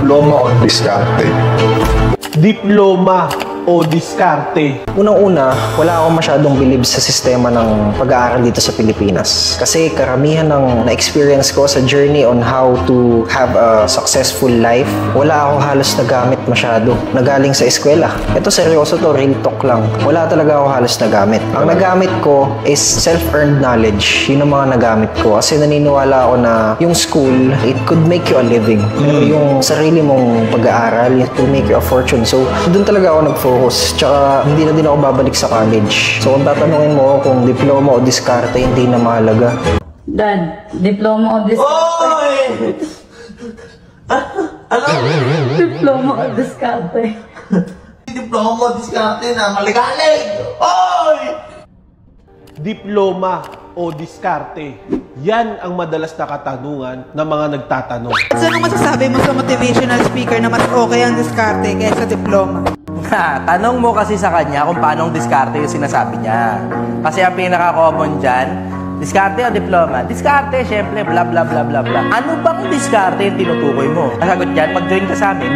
Diploma o diskarte? Diploma o diskarte? Unang-una, wala akong masyadong believe sa sistema ng pag-aaral dito sa Pilipinas. Kasi karamihan ng na-experience ko sa journey on how to have a successful life, wala ako halos nagamit masyado. Nagaling sa eskwela. Ito seryoso to, real talk lang. Wala talaga ako halos nagamit. Ang nagamit ko is self-earned knowledge. Yun ang mga nagamit ko. Kasi naniniwala ako na yung school, it could make you a living. Pero yung sarili mong pag-aaral, it will make you a fortune. So, doon talaga ako nag-focus. Tsaka hindi na din ako babalik sa college. So kung tatanungin mo kung diploma o diskarte, hindi na mahalaga. Dad, diploma o diskarte? Oy! Ano? Diploma o diskarte? Diploma o diskarte na maligalig! Oy! Diploma o diskarte? Yan ang madalas na katanungan ng mga nagtatanong. So, anong masasabi mo sa motivational speaker na mas okay ang diskarte kaysa diploma? Tanong mo kasi sa kanya kung paano diskarte yung sinasabi niya. Kasi ang pinaka-common dyan, diskarte o diploma? Diskarte, syempre, bla bla bla bla bla. Ano bang diskarte yung tinutukoy mo? Nasagot dyan, mag-join ka sa amin.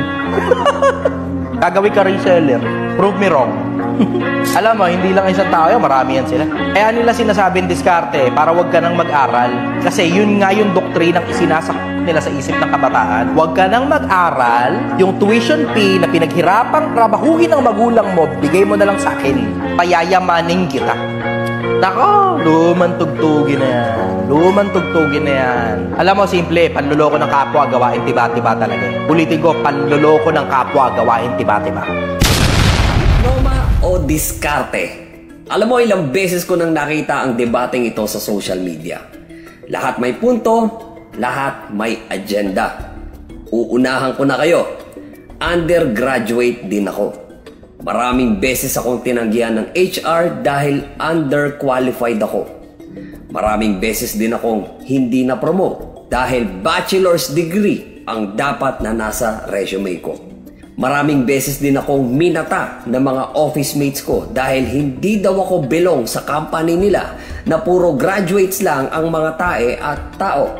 Gagawin ka reseller. Prove me wrong. Alam mo, hindi lang isang tao yun, marami yan sila. Kaya nila sinasabing diskarte para wag ka nang mag-aral. Kasi yun nga yung doktrinang isinasak nila sa isip ng kabataan. Huwag ka nang mag-aral, yung tuition fee na pinaghirapang trabahuhin ng magulang mo, bigay mo na lang sa akin. Payayamanin kita. Nako, lumang tugtugin na yan. Lumang tugtugin na yan. Alam mo, simple, panluloko ng kapwa, gawain tiba-tiba talaga. Ulitin ko, panluloko ng kapwa, gawain tiba-tiba. Diploma o diskarte? Alam mo, ilang beses ko nang nakita ang debating ito sa social media. Lahat may punto, lahat may agenda. Uunahan ko na kayo. Undergraduate din ako. Maraming beses akong tinanggihan ng HR dahil underqualified ako. Maraming beses din akong hindi na-promote dahil bachelor's degree ang dapat na nasa resume ko. Maraming beses din akong minata ng mga office mates ko dahil hindi daw ako belong sa company nila na puro graduates lang ang mga tae at tao.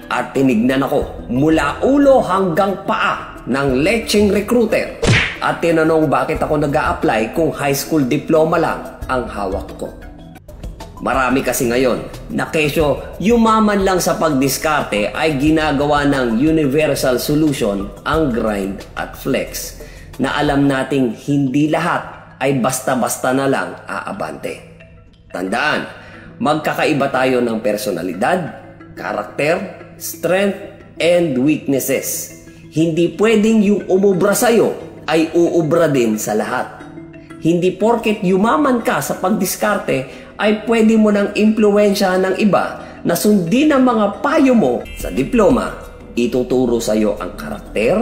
At tinignan ako mula ulo hanggang paa ng lecheng recruiter at tinanong bakit ako nag-a-apply kung high school diploma lang ang hawak ko. Marami kasi ngayon na kesyo yumaman lang sa pagdiskarte ay ginagawa ng universal solution ang grind at flex na alam nating hindi lahat ay basta-basta na lang aabante. Tandaan, magkakaiba tayo ng personalidad, karakter, strength, and weaknesses. Hindi pwedeng yung umubra sa'yo ay uubra din sa lahat. Hindi porket yumaman ka sa pagdiskarte ay pwede mo nang impluwensyahan ng iba na sundin ang mga payo mo. Sa diploma, ituturo sa'yo ang karakter,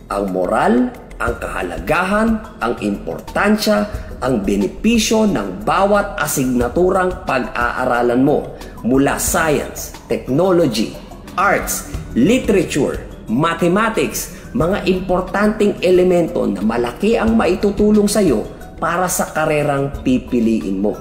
ang moral, ang kahalagahan, ang importansya, ang benepisyo ng bawat asignaturang pag-aaralan mo mula science, technology, arts, literature, mathematics, mga importanteng elemento na malaki ang maitutulong sa'yo para sa karerang pipiliin mo.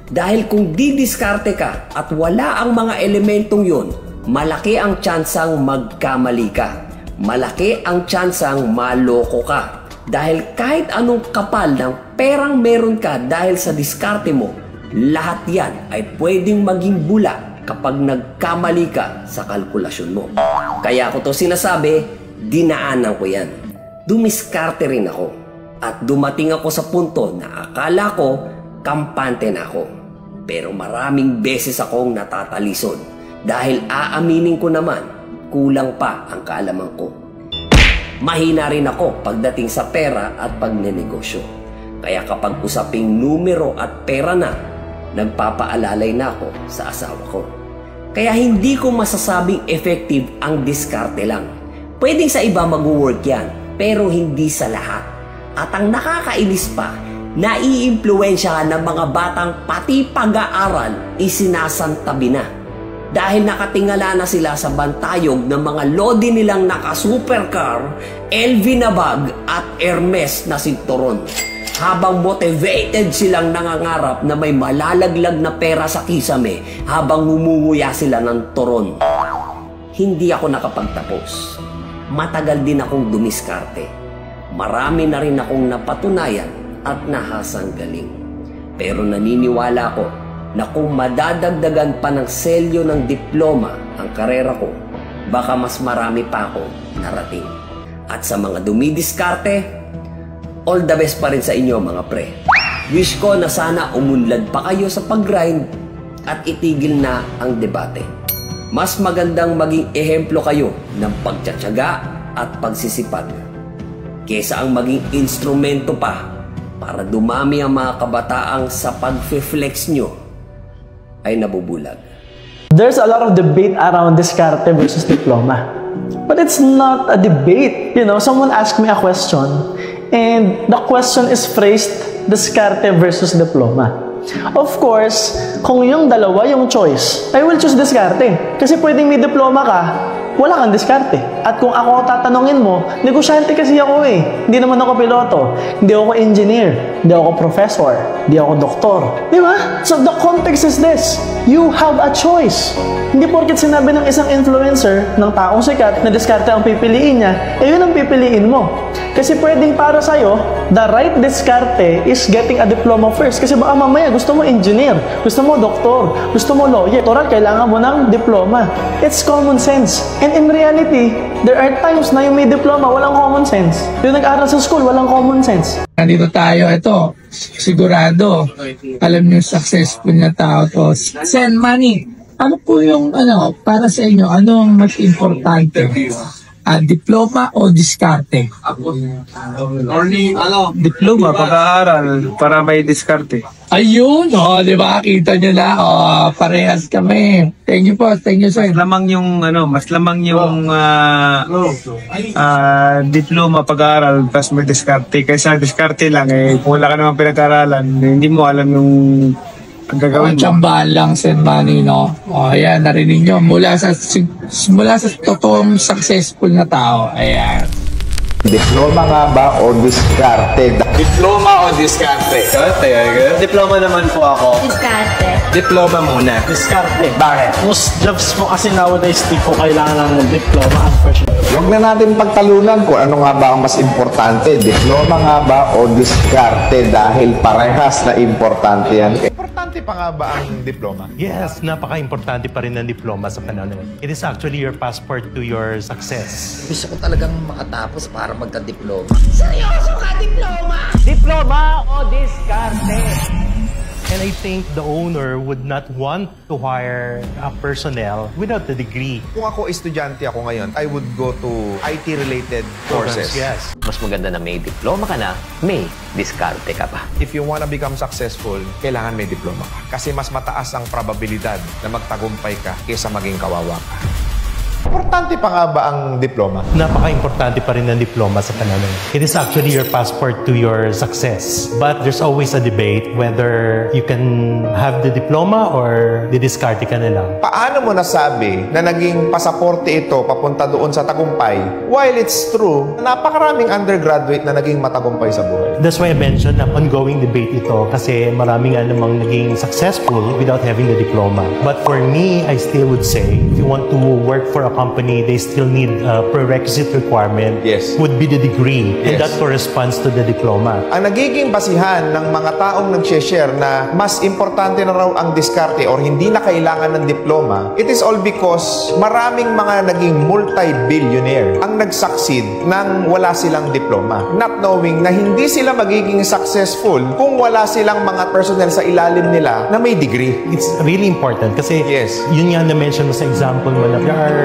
Dahil kung didiskarte ka at wala ang mga elementong yon, malaki ang tsansang magkamali ka. Malaki ang tsansang maloko ka. Dahil kahit anong kapal ng perang meron ka dahil sa diskarte mo, lahat yan ay pwedeng maging bula kapag nagkamali ka sa kalkulasyon mo. Kaya ko to sinasabi, dinaanan ko yan. Dumiskarte rin ako. At dumating ako sa punto na akala ko kampante na ako. Pero maraming beses akong natatalisod dahil aaminin ko naman, kulang pa ang kaalaman ko. Mahina rin ako pagdating sa pera at pagnenegosyo. Kaya kapag usaping numero at pera na, nagpapaalalay na ako sa asawa ko. Kaya hindi ko masasabing effective ang diskarte lang. Pwedeng sa iba mag-work yan, pero hindi sa lahat. At ang nakakainis pa, naiimpluwensyahan ng mga batang pati pag-aaral isinasantabi na. Dahil nakatingala na sila sa bantayog ng mga lodi nilang naka-supercar, LV na bag at Hermes na sinturon. Habang motivated silang nangangarap na may malalaglag na pera sa kisame habang humunguya sila ng turon. Hindi ako nakapagtapos. matagal din akong dumiskarte. Marami na rin akong napatunayan at nahasang galing. Pero naniniwala ko na kung madadagdagan pa ng selyo ng diploma ang karera ko, baka mas marami pa ako narating. At sa mga dumidiskarte, all the best pa rin sa inyo mga pre. Wish ko na sana umunlad pa kayo sa pag-grind at itigil na ang debate. Mas magandang maging ehemplo kayo ng pagtsatsaga at pagsisipag kesa ang maging instrumento pa para dumami ang mga kabataang sa pag-flex nyo ay nabubulag. There's a lot of debate around diskarte versus diploma. But it's not a debate. You know, someone asked me a question and the question is phrased diskarte versus diploma. Of course, kung yung dalawa yung choice, I will choose diskarte. Kasi pwedeng may diploma ka, wala kang diskarte. At kung ako tatanungin mo, negosyante kasi ako eh. Hindi naman ako piloto, hindi ako engineer, hindi ako professor, hindi ako doktor. Di ba? So the context is this. You have a choice. Hindi porket sinabi ng isang influencer, ng taong sikat, na diskarte ang pipiliin niya, eh yun ang pipiliin mo. Kasi pwedeng para sa'yo, the right diskarte is getting a diploma first. Kasi baka mamaya gusto mo engineer, gusto mo doktor, gusto mo lawyer. Toral, kailangan mo ng diploma. It's common sense. And in reality, there are times na yung may diploma, walang common sense. Yung nag-aral sa school, walang common sense. Nandito tayo, ito, sigurado, alam niyo successful na tao to. Send money. Ano po yung, para sa inyo, anong mas importante? Diploma o diskarte? Diploma, pag-aaral, para may diskarte. Ayun, di ba? Kita nyo na, parehas kami. Thank you po, thank you sir. Mas lamang yung diploma, pag-aaral, tapos may diskarte. Kaysa diskarte lang, kung wala ka naman pinag-aaralan, hindi mo alam yung ang gagawin mo. Tsambahan lang, send money, no? Ayan, narinig nyo. Mula sa totoong successful na tao. Ayan. Diploma nga ba o diskarte? Diploma o diskarte? Diploma naman po ako. Diskarte. Diploma muna. Diskarte. Bakit? Most jobs mo kasi nowadays, di ko kailangan ng diploma, unfortunately. Huwag na natin pagtalunan kung ano nga ba ang mas importante. Diploma nga ba o diskarte dahil parehas na importante yan. Importante pa nga ba ang diploma? Yes, napaka-importante pa rin ang diploma sa panahon ngayon. It is actually your passport to your success. Gusto ko talagang makatapos para magka-diploma. Seryoso ka, diploma? Diploma o diskarte? And I think the owner would not want to hire a personnel without the degree. Kung ako estudyante ako ngayon, I would go to IT-related courses. Yes. Mas maganda na may diploma ka na, may diskarte ka pa. If you wanna become successful, kailangan may diploma ka. Kasi mas mataas ang probabilidad na magtagumpay ka kaysa maging kawawa ka. Importante pa nga ba ang diploma? Napaka-importante pa rin ang diploma sa panahon ngayon. It is actually your passport to your success. But there's always a debate whether you can have the diploma or didiskarte ka na lang. Paano mo nasabi na naging pasaporte ito papunta doon sa tagumpay? While it's true, napakaraming undergraduate na naging matagumpay sa buhay. That's why I mentioned na ongoing debate ito kasi marami nga namang naging successful without having the diploma. But for me, I still would say, if you want to work for a company, they still need a prerequisite requirement would be the degree and that corresponds to the diploma. Ang nagiging basihan ng mga taong nag-share na mas importante na raw ang diskarte or hindi na kailangan ng diploma, it is all because maraming mga naging multi-billionaire ang nag-succeed nang wala silang diploma. Not knowing na hindi sila magiging successful kung wala silang mga personnel sa ilalim nila na may degree. It's really important kasi yun nga na-mention mo sa example mo na there are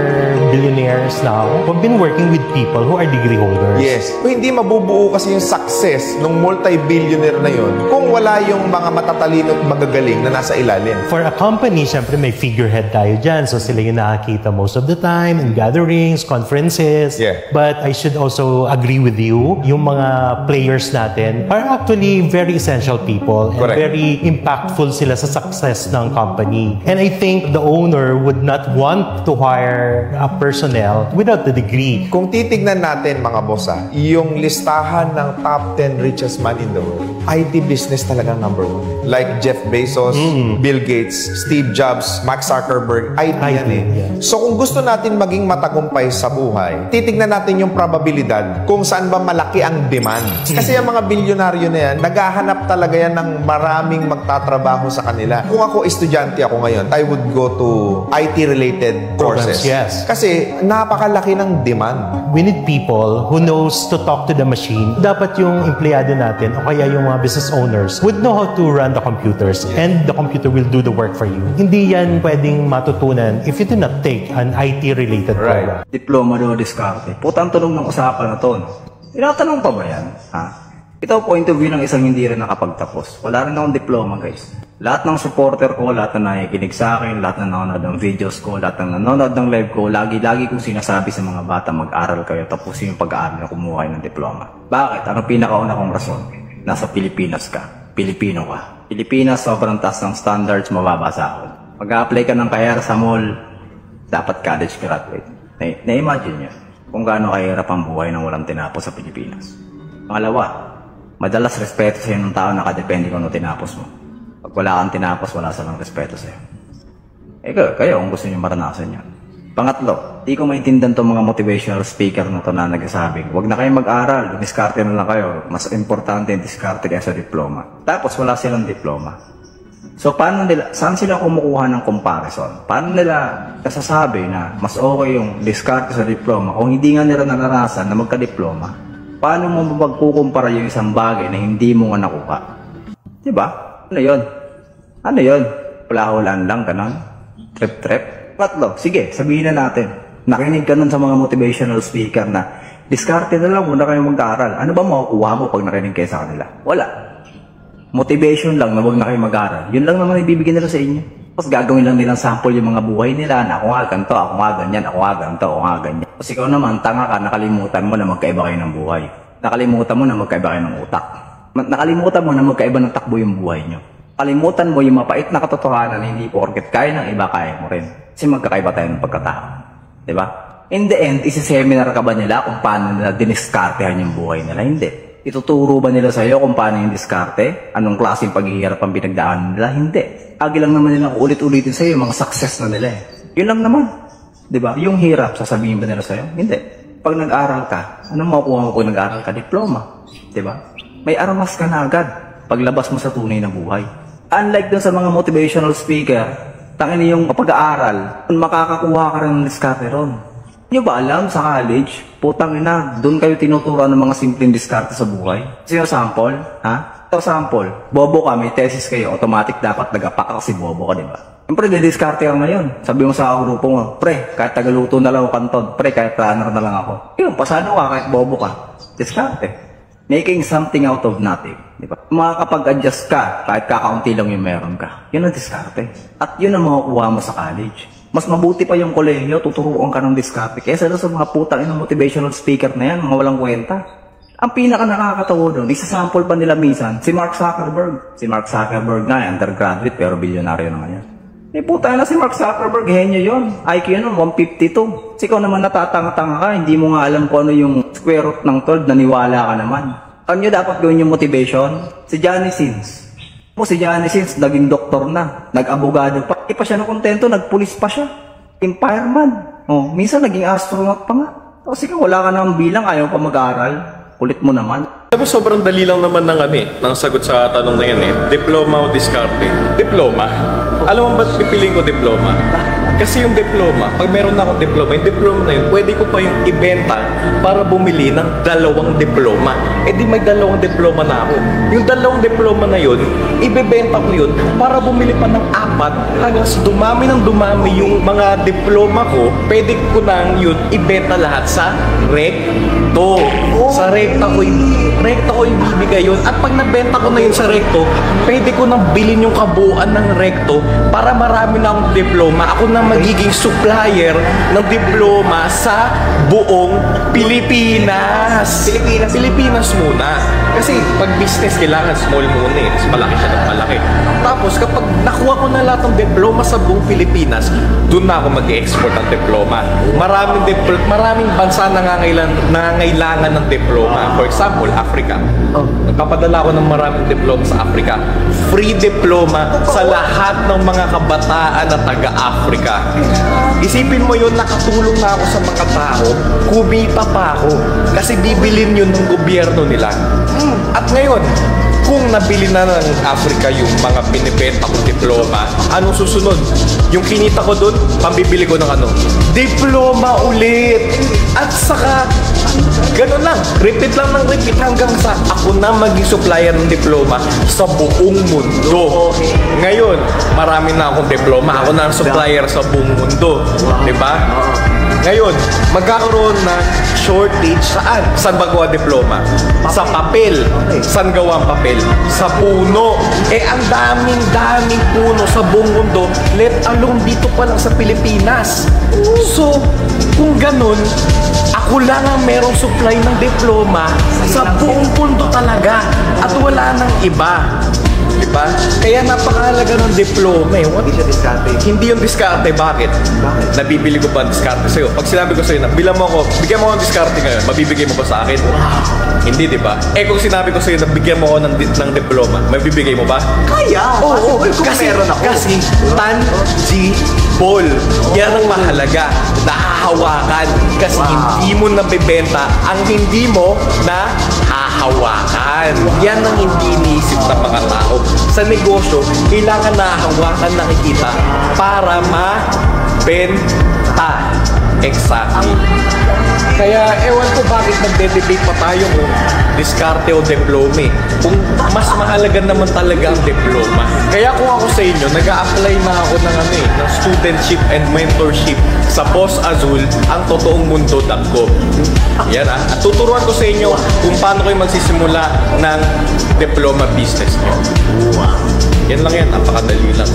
billionaires now who have been working with people who are degree holders. Yes. Kung hindi mabubuo kasi yung success ng multi-billionaire na yun kung wala yung mga matatalino at magagaling na nasa ilalim. For a company, syempre may figurehead tayo dyan. So sila yung nakakita most of the time in gatherings, conferences. But I should also agree with you, yung mga players natin are actually very essential people and very impactful sila sa success ng company. And I think the owner would not want to hire a personnel without the degree. Kung titignan natin mga boss, yung listahan ng top 10 richest man in the world, IT business talagang number 1. Like Jeff Bezos, Bill Gates, Steve Jobs, Mark Zuckerberg, IT yan eh. So kung gusto natin maging matagumpay sa buhay, titignan natin yung probabilidad kung saan ba malaki ang demand. Kasi yung mga bilyonaryo na yan, naghahanap talaga yan ng maraming magtatrabaho sa kanila. Kung ako estudyante ako ngayon, I would go to IT-related courses. Yes. Kasi napakalaki ng demand. We need people who knows to talk to the machine. Dapat yung empleyado natin o kaya yung mga business owners would know how to run the computers and the computer will do the work for you. Hindi yan pwedeng matutunan if you do not take an IT-related program. Diploma o diskarte. Putang tanong ng usapan na to. Tinatanong pa ba yan? Ha? Ito ang point of view ng isang hindi rin nakapagtapos. Wala rin akong diploma, guys. Lahat ng supporter ko, lahat na nakikinig sa akin, lahat na nanonood ng videos ko, lahat na nanonood ng live ko, lagi kong sinasabi sa mga bata, mag-aral kayo, tapusin yung pag-aaral na kumuha kayo ng diploma. Bakit? Ano pinakauna kong rason? Nasa Pilipinas ka. Pilipino ka. Pilipinas, sobrang taas ng standards, mababa sahod. Mag-a-apply ka ng kayar sa mall, dapat college graduate. Na-imagine nyo kung gaano kahirap ang buhay ng walang tinapos sa Pilipinas. Pangalawa, madalas respeto sa'yo ng tao nakadepende kung ano tinapos mo. Pag wala kang tinapos, wala silang respeto sa'yo. Kayo kung gusto nyo maranasan yan. Pangatlo, di ko maintindihan itong mga motivational speaker na to na nagsasabing, huwag na kayo mag-aral, diskarte na lang kayo. Mas importante yung diskarte kaysa diploma. Tapos wala silang diploma. So paano nila, saan sila kumukuha ng comparison? Paano nila nasasabi na mas okay yung diskarte sa diploma kung hindi nga nila naranasan na magka-diploma? Paano mo magkukumpara yung isang bagay na hindi mo nga nakuha? Diba? Ano yun? Ano yun? Pulahulan lang, ganon? Trip-trip? Patlo, sige, sabihin na natin. Nakinig ka nun sa mga motivational speaker na diskarte na lang, muna kayo mag-aaral. Ano ba makukuha mo pag nakinig kayo sa kanila? Wala. Motivation lang na huwag na kayo mag-aaral. Yun lang naman ibibigay nila sa inyo. Tapos gagawin lang nilang sample yung mga buhay nila na ako nga ganito, ako nga ganyan, ako nga ganito, ako nga ganyan. Tapos ikaw naman, tanga ka, nakalimutan mo na magkaiba kayo ng buhay. Nakalimutan mo na magkaiba kayo ng utak. Nakalimutan mo na magkaiba ng takbo yung buhay nyo. Nakalimutan mo yung mapait na katotohanan na hindi porket kaya ng iba, kaya mo rin. Kasi magkakaiba tayo ng pagkatao. Diba? In the end, isi-seminar ka ba nila kung paano nila diniskartehan yung buhay nila? Hindi. Ituturo ba nila sa'yo kung paano yung diskarte? Anong klaseng paghihirap ang pinagdaan nila? Hindi. Lagi lang naman nila ulit-ulitin sa'yo yung mga success na nila eh. Yun lang naman. Diba? Yung hirap, sasabihin ba nila sa'yo? Hindi. Pag nag-aral ka, anong makukuha mo pag nag-aral ka? Diploma. Diba? May armas ka na agad paglabas mo sa tunay na buhay. Unlike dun sa mga motivational speaker, tangin yung pag-aaral, makakakuha ka rin ng diskarte ron. Hindi nyo ba alam sa college, putang ina, doon kayo tinuturuan ng mga simpleng diskarte sa buhay? Sino sample? Ha? Ito sample, bobo ka, may thesis kayo, automatic dapat nag-apak kasi bobo ka, diba? Siyempre, didiskarte ka ngayon. Sabi mo sa grupo mo, pre, kahit tagaluto na lang ako kantod, pre, kahit runner na lang ako. Yun, pasado ka, kahit bobo ka. Diskarte. Making something out of nothing. Diba? Makakapag-adjust ka, kahit kakaunti lang yung meron ka. Yun ang diskarte. At yun ang makukuha mo sa college. Mas mabuti pa yung kolehiyo, tuturuan ka ng diskarte. Kesa sa mga putang inang motivational speaker na yan, mga walang kwenta. Ang pinaka nakakatawa doon, isa-sample pa nila minsan, si Mark Zuckerberg. Si Mark Zuckerberg nga, undergraduate, pero bilyonaryo na ngayon. Puta na si Mark Zuckerberg, henyo yun. IQ nun, 152. Kasi ikaw naman natatanga-tanga ka, hindi mo nga alam kung ano yung square root ng 12, naniwala ka naman. Ano nyo dapat gawin yung motivation? Si Johnny Sins. Si Johnny Sins, naging doktor na, nag-abogado pa. Di pa siya nakontento, nagpulis pa siya. Fireman. Minsan naging astronaut pa nga. Kasi kung wala ka nang bilang, ayaw pa mag-aaral. Kulit mo naman. Tapos sobrang dali lang naman ng sagot sa tanong na yan eh. Diploma o diskarte? Diploma. Alam mo ba't pipiliin ko diploma? Kasi yung diploma, pag meron na akong diploma, yung diploma na yun, pwede ko pa yung ibenta para bumili ng 2 diploma. Di may 2 diploma na ako. Yung 2 diploma na yun, ibebenta ko yun para bumili pa ng 4 hanggang sa dumami ng dumami yung mga diploma ko, pwede ko nang yun ibenta lahat sa recto. Sa recta ko yung bibigay yun. At pag nabenta ko na yun sa recto, pwede ko nang bilhin yung kabuuan ng recto para marami na akong diploma. Ako na na magiging supplier ng diploma sa buong Pilipinas. Pilipinas muna. Kasi pag business, kailangan small muna eh. Malaki siya ng malaki. Tapos kapag nakuha ko na lahat ng diploma sa buong Pilipinas, doon na ako mag-export ng diploma. Maraming bansa nangangailangan ng diploma. For example, Africa. Nagpapadala ko ng maraming diploma sa Africa. Free diploma sa lahat ng mga kabataan na taga-Africa. Isipin mo yun, nakatulong na ako sa mga tao, kumita pa ako. Kasi bibilin yun ng gobyerno nila. At ngayon, kung nabili na ng Africa yung mga binibenta kong diploma, anong susunod? Yung kinita ko doon, pambibili ko ng ano? Diploma ulit! At saka, ganun lang, repeat lang ng repeat hanggang sa ako na maging supplier ng diploma sa buong mundo. Ngayon, marami na akong diploma, ako na ang supplier sa buong mundo. Diba? Ngayon, magkakaroon ng shortage saan? Saan ba gawa diploma? Sa papel. Saan gawa ang papel? Sa puno. Ang daming puno sa buong mundo, let alone dito pa lang sa Pilipinas. So, kung ganun, ako lang ang merong supply ng diploma sa buong mundo talaga. At wala nang iba. Diba? Kaya napakahalaga ng diploma eh. Hindi siya diskarte. Hindi yung diskarte. Bakit? Nabibili ko ba ang diskarte sa'yo? Pag sinabi ko sa'yo na, bigyan mo ako ng diskarte ngayon, mabibigay mo ba sa akin? Hindi, diba? Kung sinabi ko sa'yo na bigyan mo ako ng diploma, mabibigay mo ba? Kaya! Oo, kasi meron ako. Kasi tangible. Yan ang mahalaga. Nahahawakan. Kasi hindi mo nabibenta ang hindi mo na hahawakan. Yan ang hindi iniisip ng mga tao. Sa negosyo, kailangan nahahawakan, nakikita para mabenta. Exactly. Kaya ewan ko bakit nagde-debate pa tayo kung diskarte o diploma eh. Kung mas mahalaga naman talaga ang diploma. Kaya kung ako sa inyo, nag-a-apply na ako ng ng studentship and mentorship sa Boss Azul, ang totoong mundo.com. Yan At tuturuan ko sa inyo kung paano kayo magsisimula ng diploma business nyo. Yan lang yan, napakadali lang.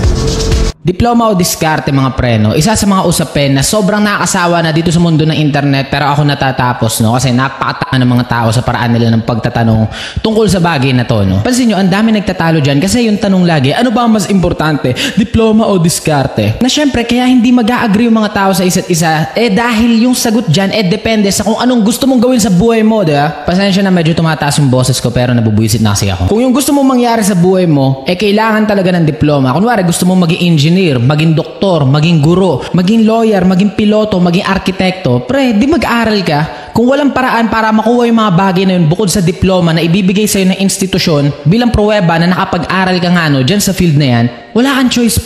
Diploma o diskarte mga preno, isa sa mga usapin na sobrang nakakasawa na dito sa mundo ng internet pero ako natatapos kasi napakatanga ng mga tao sa paraan nila ng pagtatanong tungkol sa bagay na to. Pansin nyo, ang dami nagtatalo dyan kasi yung tanong lagi, ano ba ang mas importante, diploma o diskarte? Na syempre kaya hindi mag-a-agree yung mga tao sa isa't isa dahil yung sagot dyan depende sa kung anong gusto mong gawin sa buhay mo, diba? Pasensya na medyo tumataas yung boses ko pero nabubuisit na kasi ako. Kung yung gusto mong mangyari sa buhay mo kailangan talaga ng diploma. Kunwari gusto mong maging engineer, maging doktor, maging guro, maging lawyer, maging piloto, maging arkitekto, di mag-aral ka. Kung walang paraan para makuha yung mga bagay na yun bukod sa diploma na ibibigay sa'yo ng institusyon bilang pruweba na nakapag-aral ka nga dyan sa field na yan, wala kang choice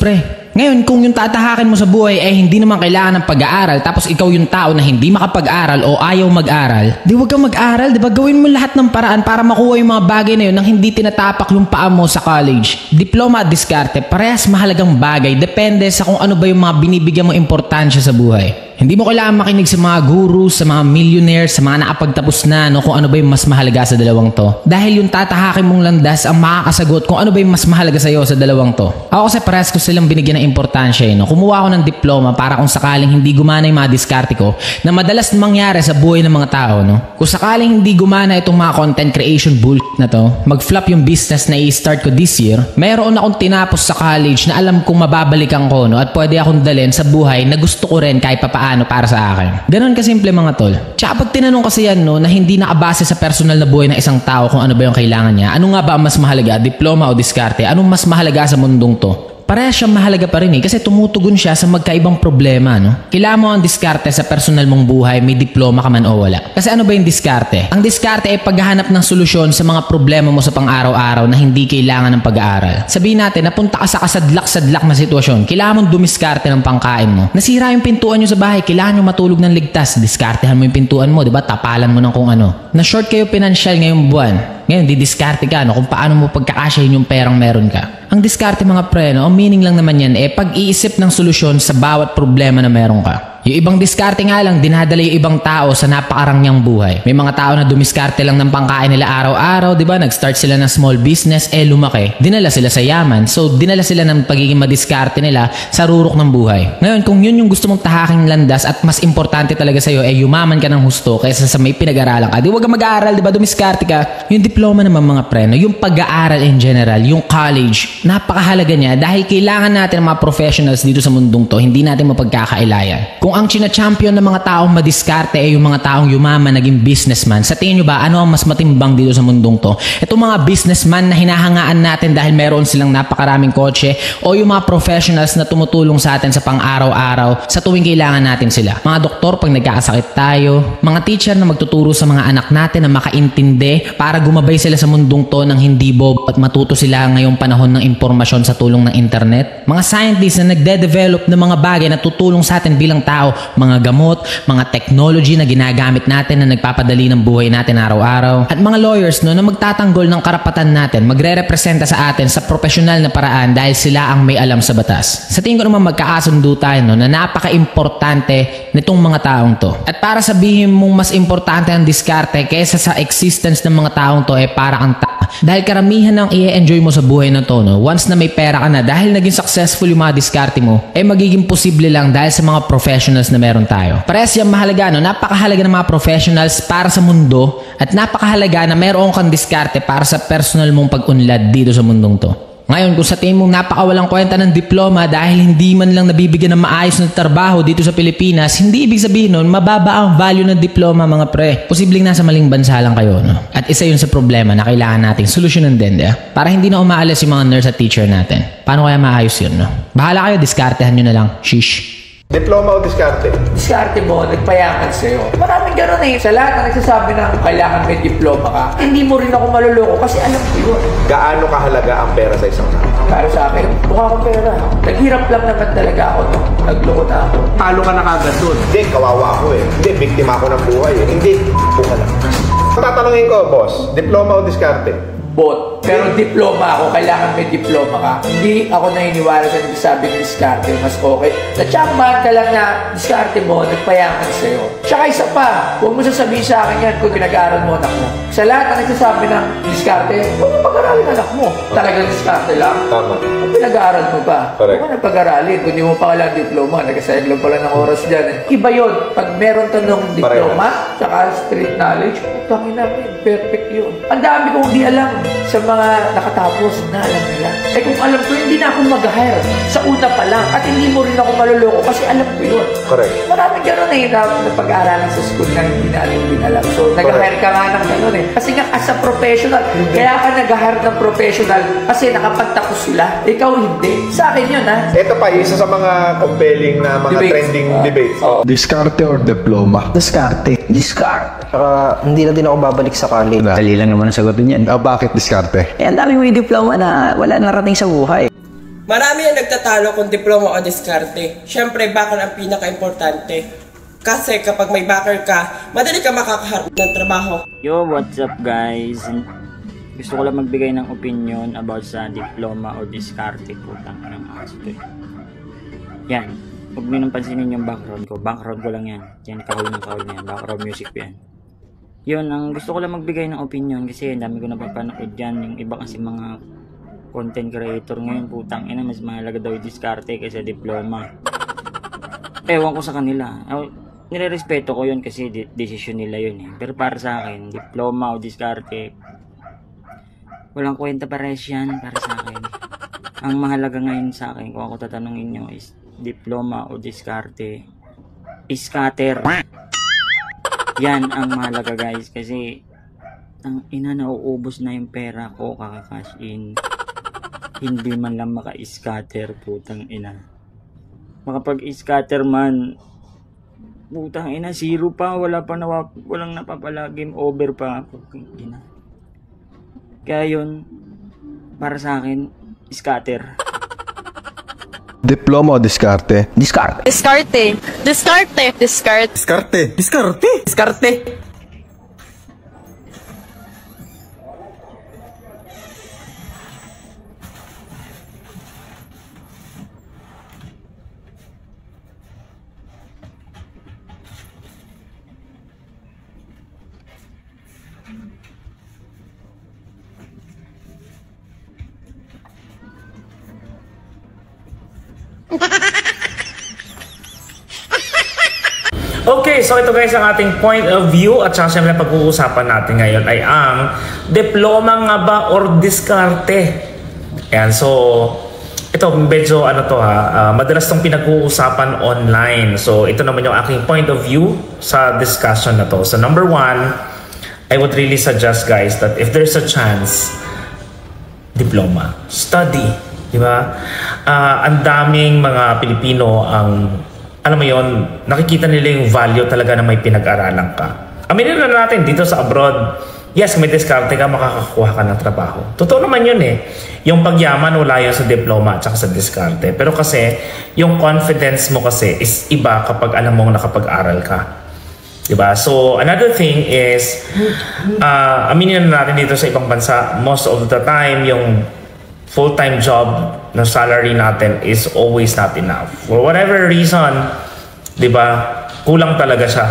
Ngayon, kung yung tatahakin mo sa buhay hindi naman kailangan ng pag-aaral tapos ikaw yung tao na hindi makapag-aral o ayaw mag-aral, huwag kang mag-aral, diba? Gawin mo lahat ng paraan para makuha yung mga bagay na yun nang hindi tinatapak yung paa mo sa college. Diploma at diskarte, parehas mahalagang bagay. Depende sa kung ano ba yung mga binibigyan mo importansya sa buhay. Hindi mo kailangan makinig sa mga gurus, sa mga millionaires, sa mga nakapagtapos na kung ano ba yung mas mahalaga sa dalawang to. Dahil yung tatahakin mong landas ang makakasagot kung ano ba yung mas mahalaga sa'yo sa dalawang to. Ako kasi parehas ko silang binigyan ng importansya Kumuha ako ng diploma para kung sakaling hindi gumana yung mga diskarte ko na madalas mangyari sa buhay ng mga tao. Kung sakaling hindi gumana itong mga content creation bullshit na to, mag-flop yung business na i-start ko this year, mayroon akong tinapos sa college na alam kong mababalikan ko at pwede akong dalhin sa buhay na gusto ko rin kahit papaano para sa akin. Ganon kasimple mga tol. Tsaka pag tinanong kasi yan na hindi nakabase sa personal na buhay ng isang tao kung ano ba yung kailangan niya, ano nga ba ang mas mahalaga, diploma o diskarte? Anong mas mahalaga sa mundong to? Parehas siyang mahalaga pa rin kasi tumutugon siya sa magkaibang problema. Kailangan mo ang diskarte sa personal mong buhay, may diploma ka man o wala. Kasi ano ba yung diskarte? Ang diskarte ay paghahanap ng solusyon sa mga problema mo sa pang-araw-araw na hindi kailangan ng pag-aaral. Sabihin natin, napunta ka sa kasadlak-sadlak na sitwasyon, kailangan mong dumiskarte ng pangkain mo. Nasira yung pintuan nyo sa bahay, kailangan nyo matulog ng ligtas, diskartehan mo yung pintuan mo, diba? Tapalan mo ng kung ano. Na-short kayo pinansyal ngayong buwan. Ngayon, didiskarte ka kung paano mo pagkakasyahin yung perang meron ka. Ang diskarte mga preno, ang meaning lang naman yan pag-iisip ng solusyon sa bawat problema na meron ka. Yung ibang diskarte nga lang, dinadala yung ibang tao sa napakarangyang buhay. May mga tao na dumiskarte lang ng pangkain nila araw-araw, di ba? Nag-start sila ng small business, lumaki. Dinala sila sa yaman. So, dinala sila ng pagiging madiskarte nila sa rurok ng buhay. Ngayon, kung yun yung gusto mong tahaking landas at mas importante talaga sa'yo, yumaman ka ng husto kaysa sa may pinag-aralan ka. Di wag ka mag-aaral, di ba? Dumiskarte ka. Yung diploma naman mga preno, yung pag-aaral in general, yung college, napakahalaga niya dahil kailangan natin ng mga professionals dito sa mundong to. Hindi natin mapagkakailayan. Kung ang china-champion ng mga taong madiskarte yung mga taong yumaman, naging businessman, sa tingin nyo ba, ano ang mas matimbang dito sa mundong to? Itong mga businessman na hinahangaan natin dahil meron silang napakaraming kotse o yung mga professionals na tumutulong sa atin sa pang-araw-araw sa tuwing kailangan natin sila. Mga doktor pag nagkakasakit tayo, mga teacher na magtuturo sa mga anak natin na makaintindi para gumabay sila sa mundong to ng hindi bob at matuto sila ngayong panahon ng impormasyon sa tulong ng internet. Mga scientists na nagde-develop ng mga bagay na tutulong sa atin bilang tao, mga gamot, mga technology na ginagamit natin na nagpapadali ng buhay natin araw-araw. At mga lawyers na magtatanggol ng karapatan natin, magre-representa sa atin sa profesional na paraan dahil sila ang may alam sa batas. Sa tingin ko naman magkaasundo tayo na napaka-importante nitong mga taong to. At para sabihin mong mas importante ang diskarte kaysa sa existence ng mga taong to para kang dahil karamihan ng i-enjoy mo sa buhay na to, once na may pera ka na, dahil naging successful yung mga diskarte mo, magiging posible lang dahil sa mga professionals na meron tayo. Parehas yung mahalaga, napakahalaga ng mga professionals para sa mundo at napakahalaga na meron kang diskarte para sa personal mong pag-unlad dito sa mundong to. Ngayon, kung sa tingin mong napakawalang kwenta ng diploma dahil hindi man lang nabibigyan ng maayos na trabaho dito sa Pilipinas, hindi ibig sabihin nun, mababa ang value ng diploma mga pre. Posibleng nasa maling bansa lang kayo, At isa yun sa problema na kailangan nating solusyonan din, para hindi na umaalis yung mga nurse at teacher natin. Paano kaya maayos yun, Bahala kayo, diskartehan nyo na lang. Shish. Diploma o diskarte? Diskarte mo, nagpayaman sa'yo. Maraming gano'n Sa lahat na nagsasabi ng kailangan may diploma ka, hindi mo rin ako maluloko kasi alam ko yun. Gaano kahalaga ang pera sa isang tao? Para sa akin, mukha akong pera. Naghirap lang naman talaga ako, Nagloko na ako. Talo ka na kagad doon. Hindi, kawawa ako Hindi, biktima ako ng buhay Hindi, buka lang. Tatanungin ko, boss, diploma o diskarte? Both. Pero diploma ako, kailangan may diploma ka. Hindi ako naniniwala sa nagsasabi ng diskarte, mas okay. Natsambahan ka lang na diskarte mo, nagpayaman sa'yo. Tsaka isa pa, huwag mo sasabihin sa akin yan kung pinag-aaral mo anak mo. Sa lahat na nagsasabi ng diskarte, huwag mo pag-aralin anak mo. Talagang diskarte lang. Tama. Kung pinag-aaral mo pa, correct. Huwag mo na pag-aralin. Kung di mo pa walang diploma, nagkasayag lang pala ng oras dyan. Iba yun. Pag meron tanong diploma, tsaka street knowledge, putangin namin, perfect yun. Ang dami kong di alam sa mga nakatapos na alam nila. Kung alam ko, hindi na ako mag-hire sa una pa lang. At hindi mo rin ako maluloko kasi alam ko yun. Correct. Maraming gano'n na pag-aaralan sa school na hindi natin din alam. So, nag-hire ka nga ng gano'n Kasi nga, as a professional, kaya ka nag-hire ng professional kasi nakapagtapos sila. Ikaw hindi. Sa akin yun, Ito pa, isa sa mga compelling na mga debates. Trending debates. Diskarte or diploma? Diskarte. Saka hindi na din ako babalik sa college. Dali lang naman ang sagutin yan. Bakit diskarte? Ang dami mo yung diploma na wala narating sa buhay. Marami ang nagtatalo kung diploma o diskarte. Siyempre, bakal ang pinaka-importante. Kasi kapag may backer ka, madali ka makakaharap ng trabaho. Yo, what's up guys? Gusto ko lang magbigay ng opinion about sa diploma o diskarte. Putang ng aso to. Yan. Huwag nyo nang pansinin yung background ko. Background ko lang yan. Yan, kahul ng kahul na yan. Background music ko yan. Yun, ang gusto ko lang magbigay ng opinion kasi dami ko napapanood dyan. Yung iba kasi mga content creator ngayon, putang ina, mas mahalaga daw yung diskarte kaysa diploma. Ewan ko sa kanila. Nire-respeto ko yun kasi desisyon nila yun Pero para sa akin, diploma o diskarte, walang kwenta pares yan para sa akin. Ang mahalaga ngayon sa akin, kung ako tatanungin nyo, is diploma o diskarte, scatter. Yan ang mahalaga guys kasi ang ina, nauubos na yung pera ko kaka-cash in, hindi man lang maka-scatter, putang ina. Makapag-scatter man, putang ina, zero pa, walang napapala, game over pa, putang ina. Kaya yun, para sa akin, scatter. Diploma o diskarte? Diskarte. Diskarte. Diskarte. Diskarte. Diskarte. Diskarte. Diskarte. Okay, so ito guys ang ating point of view at saka syempre pag-uusapan natin ngayon ay ang diploma nga ba or diskarte. Ayan, so ito medyo madalas tong pinag-uusapan online. So ito naman yung aking point of view sa discussion na to. So number one, I would really suggest guys that if there's a chance, diploma, study, di ba? Ang daming mga Pilipino ang alam mo yon, nakikita nila yung value talaga na may pinag-aralan ka. Aminin na natin dito sa abroad, yes, may diskarte ka, makakakuha ka ng trabaho. Totoo naman yun eh. Yung pagyaman wala yun sa diploma at saka sa diskarte. Pero kasi, yung confidence mo kasi is iba kapag alam mong nakapag-aral ka. Diba? So, another thing is, aminin na natin dito sa ibang bansa, most of the time, yung full-time job na salary natin is always not enough. For whatever reason, di ba, kulang talaga siya.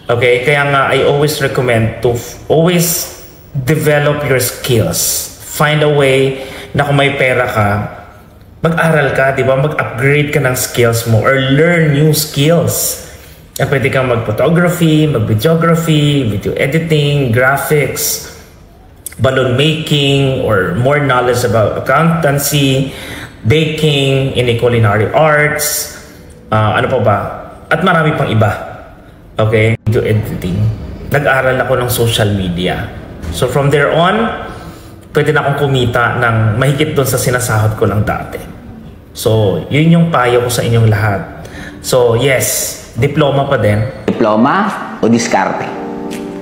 Okay? Kaya nga, I always recommend to always develop your skills. Find a way na kung may pera ka, mag-aral ka, di ba? Mag-upgrade ka ng skills mo or learn new skills. Pwede kang mag-photography, mag-videography, video editing, graphics, balloon making, or more knowledge about accountancy, baking, in culinary arts, ano pa ba? At marami pang iba. Okay? Video editing. Nag-aral ako ng social media. So from there on, pwede na akong kumita ng mahigit doon sa sinasahod ko lang dati. So, yun yung payo ko sa inyong lahat. So, yes, diploma pa din. Diploma o diskarte?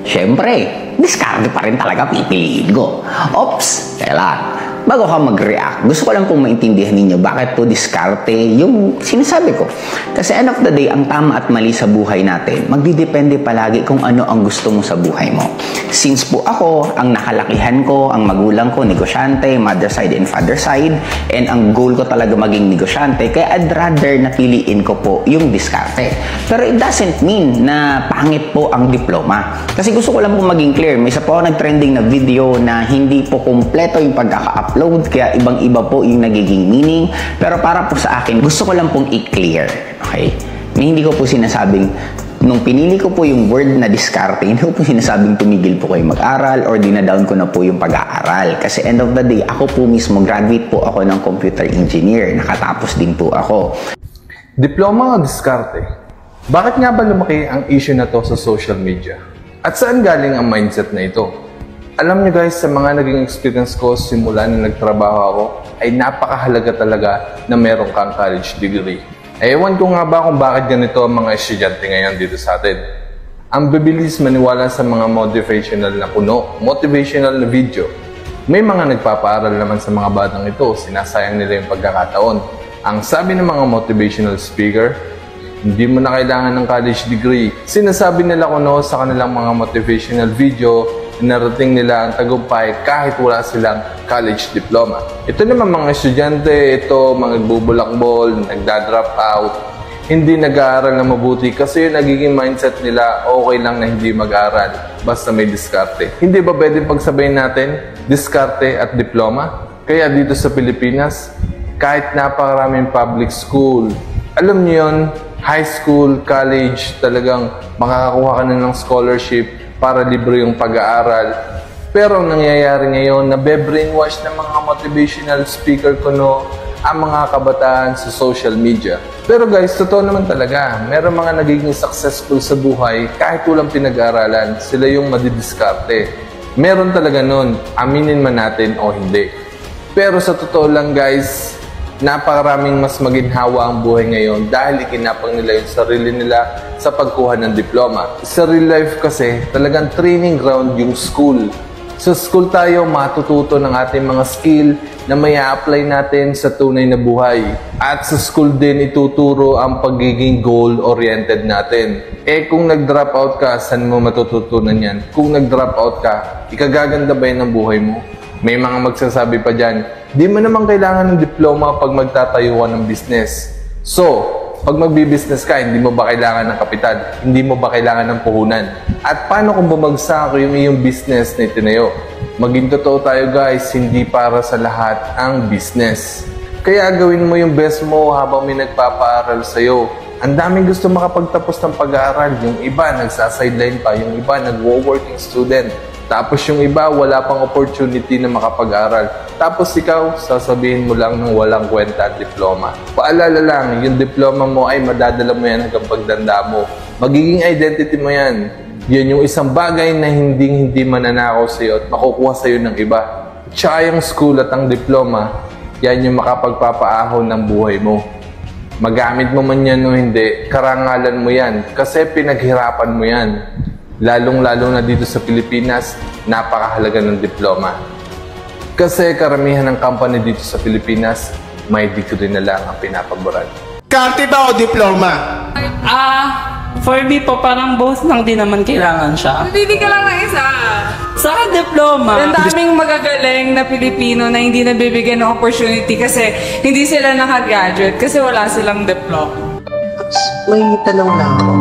Siyempre, diskarte pa rin talaga pipiliin ko. Ops, kailan? Bago ka mag-react, gusto ko lang pong maintindihan ninyo bakit po diskarte yung sinasabi ko. Kasi end of the day, ang tama at mali sa buhay natin, magdidepende palagi kung ano ang gusto mo sa buhay mo. Since po ako, ang nakalakihan ko, ang magulang ko, negosyante, mother side and father side, and ang goal ko talaga maging negosyante, kaya I'd rather napiliin ko po yung diskarte. Pero it doesn't mean na pangit po ang diploma. Kasi gusto ko lang po maging clear, may isa po ako nag-trending na video na hindi po kumpleto yung pagkaka-upload, kaya ibang-iba po yung nagiging meaning. Pero para po sa akin, gusto ko lang pong i-clear. Okay? Hindi ko po sinasabing, nung pinili ko po yung word na diskarte, hindi ko po sinasabing tumigil po kayo mag-aral or dinadown ko na po yung pag-aaral. Kasi end of the day, ako po mismo, graduate po ako ng computer engineer. Nakatapos din po ako. Diploma o diskarte? Bakit nga ba lumaki ang issue na to sa social media? At saan galing ang mindset na ito? Alam nyo guys, sa mga naging experience ko simula na nagtrabaho ako, ay napakahalaga talaga na meron kang college degree. Ewan ko nga ba kung bakit ganito ang mga estudyante ngayon dito sa atin. Ang bibilis maniwala sa mga motivational na puno, motivational na video. May mga nagpapaaral naman sa mga batang ito, sinasayang nila yung pagkakataon. Ang sabi ng mga motivational speaker, hindi mo na kailangan ng college degree. Sinasabi nila kuno sa kanilang mga motivational video, narating nila ang tagumpay kahit wala silang college diploma. Ito naman mga estudyante, ito mga nagbubulakbol, nagda-drop out, hindi nag-aaral na mabuti kasi yung nagiging mindset nila okay lang na hindi mag-aaral basta may diskarte. Hindi ba pwedeng pagsabayin natin diskarte at diploma? Kaya dito sa Pilipinas, kahit napakaraming public school, alam niyo yun, high school, college, talagang makakakuha ka na ng scholarship para libre yung pag-aaral. Pero ang nangyayari ngayon, nabe-brainwash ng mga motivational speaker kuno ang mga kabataan sa social media. Pero guys, totoo naman talaga, meron mga nagiging successful sa buhay kahit walang pinag-aaralan, sila yung madidiskarte. Meron talaga nun, aminin man natin o hindi. Pero sa totoo lang guys, napakaraming mas maginhawa ang buhay ngayon dahil ikinapang nila yung sarili nila sa pagkuha ng diploma. Sa real life kasi, talagang training ground yung school. Sa school tayo matututo ng ating mga skill na may apply natin sa tunay na buhay. At sa school din ituturo ang pagiging goal-oriented natin. Kung nag-drop out ka, saan mo matututunan yan? Kung nag-drop out ka, ikagaganda ba yan ang buhay mo? May mga magsasabi pa dyan, di mo naman kailangan ng diploma pag magtatayuan ng business. So, pag magbi-business ka, hindi mo ba kailangan ng kapital? Hindi mo ba kailangan ng puhunan? At paano kung bumagsak yung iyong business na itinayo? Maging totoo tayo guys, hindi para sa lahat ang business. Kaya gawin mo yung best mo habang may nagpapaaral sa'yo. Ang daming gusto makapagtapos ng pag-aaral. Yung iba, nagsa-sideline pa. Yung iba, nag-working student. Tapos yung iba, wala pang opportunity na makapag-aral. Tapos ikaw, sasabihin mo lang ng walang kwenta at diploma. Paalala lang, yung diploma mo ay madadala mo yan hanggang pagdanda mo. Magiging identity mo yan. Yan yung isang bagay na hindi mananakaw sa'yo at makukuha sa'yo ng iba. Tsaka yung school at ang diploma, yan yung makapagpapaahon ng buhay mo. Magamit mo man yan o hindi, karangalan mo yan. Kasi pinaghirapan mo yan. Lalong-lalo na dito sa Pilipinas, napakahalaga ng diploma. Kasi karamihan ng company dito sa Pilipinas, may degree na lang ang pinapaboran. Diskarte ba o diploma? For me po, parang both lang din naman kailangan siya. Pili ka lang ng isa. Sa diploma. Ang daming magagaling na Pilipino na hindi nabibigyan ng opportunity kasi hindi sila nakagraduate kasi wala silang diploma. May tanong lang ako.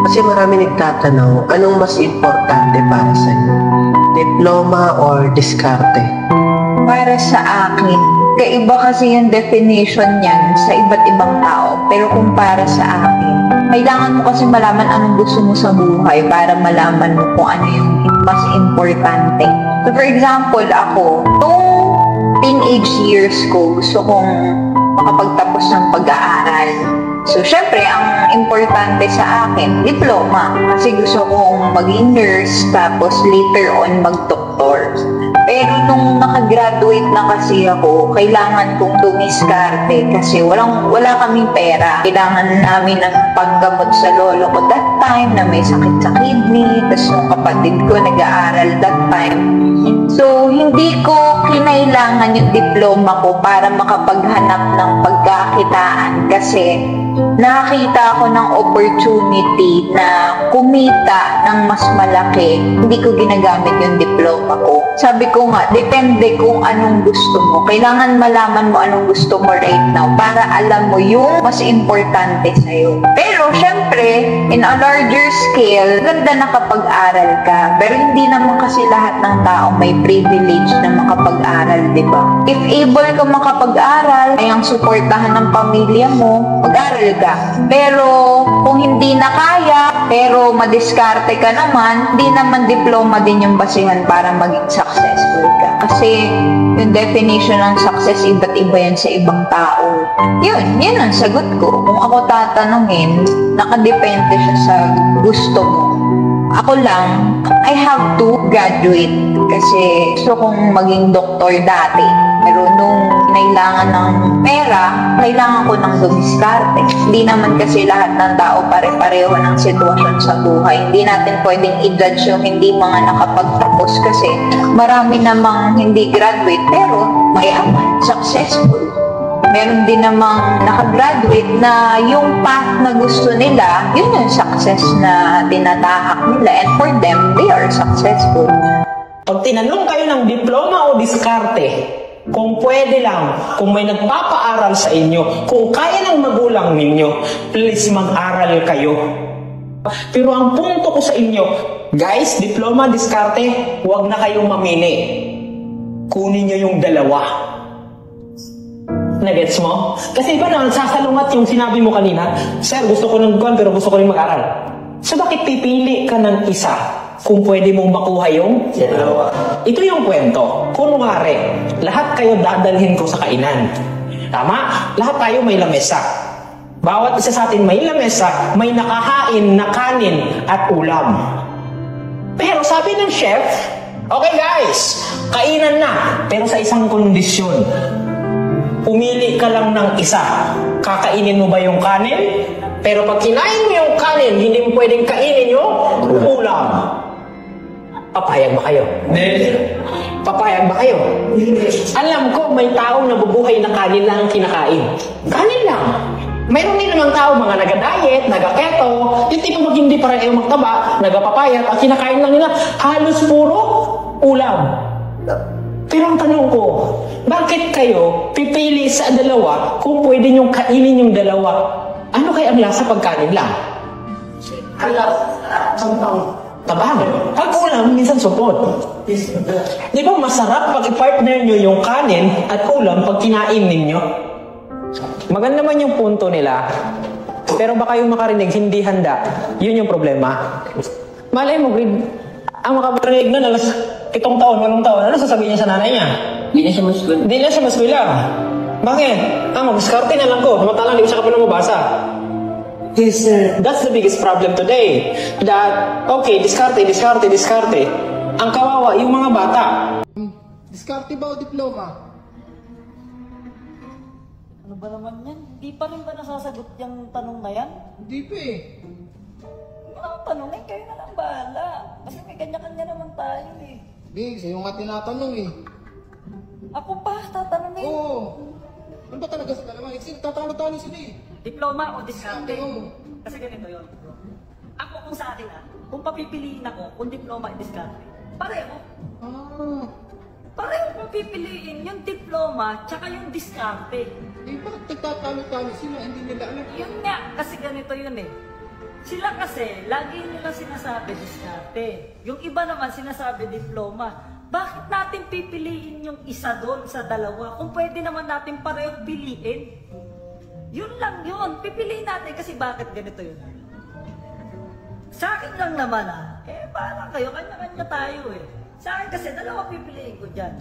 Kasi marami nagtatanong, anong mas importante para sa'yo? Diploma or diskarte? Para sa akin, kaiba kasi yung definition niyan sa iba't ibang tao. Pero kung para sa akin, kailangan mo kasi malaman anong gusto mo sa buhay para malaman mo kung ano yung mas importante. So for example, ako, nung teenage years ko, gusto kong makapagtapos ng pag-aaral. So, syempre, ang importante sa akin, diploma. Kasi gusto kong maging nurse, tapos later on mag-doktor. Pero nung nakagraduate na kasi ako, kailangan kong dumiskarte kasi wala kaming pera. Kailangan namin ng paggamot sa lolo ko that time na may sakit sa kidney. Tapos yung kapatid ko nag-aaral that time. So, hindi ko kinailangan yung diploma ko para makapaghanap ng pagkakitaan kasi nakakita ako ng opportunity na kumita ng mas malaki. Hindi ko ginagamit yung diploma ko. Sabi ko nga, depende kung anong gusto mo. Kailangan malaman mo anong gusto mo right now para alam mo yung mas importante sa'yo. Pero syempre, in a larger scale, ganda na kapag-aral ka. Pero hindi naman kasi lahat ng tao may privilege na makapag-aral, di ba? If able ka makapag-aral, ay ang suportahan ng pamilya mo, mag-aral ka. Pero kung hindi na kaya, pero madiskarte ka naman, hindi naman diploma din yung basihan para maging successful ka. Kasi yung definition ng success, iba't iba yan sa ibang tao. Yun ang sagot ko. Kung ako tatanungin, nakadepende siya sa gusto mo. Ako lang, I have to graduate kasi gusto kong maging doktor dati. Pero nung kailangan ng pera, kailangan ko ng dumiskarte. Hindi naman kasi lahat ng tao pare-pareho ng sitwasyon sa buhay. Hindi natin pwedeng i-judge yung hindi mga nakapagtapos kasi marami namang hindi graduate pero mayaman, successful. Meron din namang nakagraduate na yung path na gusto nila, yun yung success na tinatahak nila. And for them, they are successful. Pag tinanong kayo ng diploma o diskarte, kung pwede lang, kung may nagpapaaral sa inyo, kung kaya ng magulang ninyo, please mag-aral kayo. Pero ang punto ko sa inyo, guys, diploma, diskarte, huwag na kayong mamili. Kunin nyo yung dalawa. Nagets mo? Kasi iba naman, sasalungat yung sinabi mo kanina, Sir, gusto ko ng buwan pero gusto ko rin mag-aral. So bakit pipili ka ng isa kung pwede mong makuha yung dalawa? Ito yung kwento. Kunwari, lahat kayo dadalhin ko sa kainan. Tama? Lahat tayo may lamesa. Bawat isa sa atin may lamesa, may nakahain na kanin at ulam. Pero sabi ng chef, okay guys, kainan na, pero sa isang kondisyon. Pumili ka lang ng isa. Kakainin mo ba yung kanin? Pero pag kinain mo yung kanin, hindi mo pwedeng kainin yung ulam. Papayag ba kayo? Papayag ba kayo? Alam ko, may taong nabubuhay na kanin lang ang kinakain. Kanin lang. Mayroon din namang tao, mga naga-diet, naga-keto, yung tipo hindi pareho magtaba, nagapapayat, ang kinakain lang nila, halos puro ulam. Pero ang tanong ko, bakit kayo pipili sa dalawa kung pwede niyong kainin yung dalawa? Ano kaya ang lasa pagkanin lang? Tabang. Pag ulam, minsan supot. Di ba masarap pag i-partner nyo yung kanin at ulam pag kinain ninyo? Maganda man yung punto nila. Pero baka yung makarinig, hindi handa. Yun yung problema. Malay mo, grade, ang makaparinig na alas 7 taon, 8 taon, ano sasabihin niya sa nanay niya? Hindi na siya maskwila. Hindi na siya maskwila. Bakit? Mag-diskarte na lang ko. Samantalang hindi ko siya kapag mabasa. Yes, sir. That's the biggest problem today. That, okay, diskarte. Ang kawawa, yung mga bata. Diskarte ba o diploma? Ano ba naman yan? Hindi pa rin ba nasasagot yung tanong na yan? Hindi pa eh. Ang tanongin, kayo na lang bahala. Kasi may kanya-kanya naman tayo eh. Big, sa'yo nga tinatanong eh. Ako pa, tatanungin. Oo. Ano ba talaga sa dalawa? Tatalo-talo sila eh. Diploma o diskarte? Kasi ganito yun. Ako kung sa akin kung papipiliin ako kung diploma o diskarte, pareho. Pareho kung pipiliin yung diploma tsaka yung diskarte. Eh, bakit nagtatalo-talo sila? Hindi nila alam. Yun nga, kasi ganito yun eh. Sila kasi, lagi nila sinasabi diskarte. Yung iba naman sinasabi diploma. Bakit natin pipiliin yung isa doon sa dalawa kung pwede naman natin pareho piliin? Yun lang yun. Pipiliin natin kasi bakit ganito yun? Sa akin lang naman parang kayo, kanya-kanya tayo eh. Sa akin kasi, dalawa pipiliin ko dyan.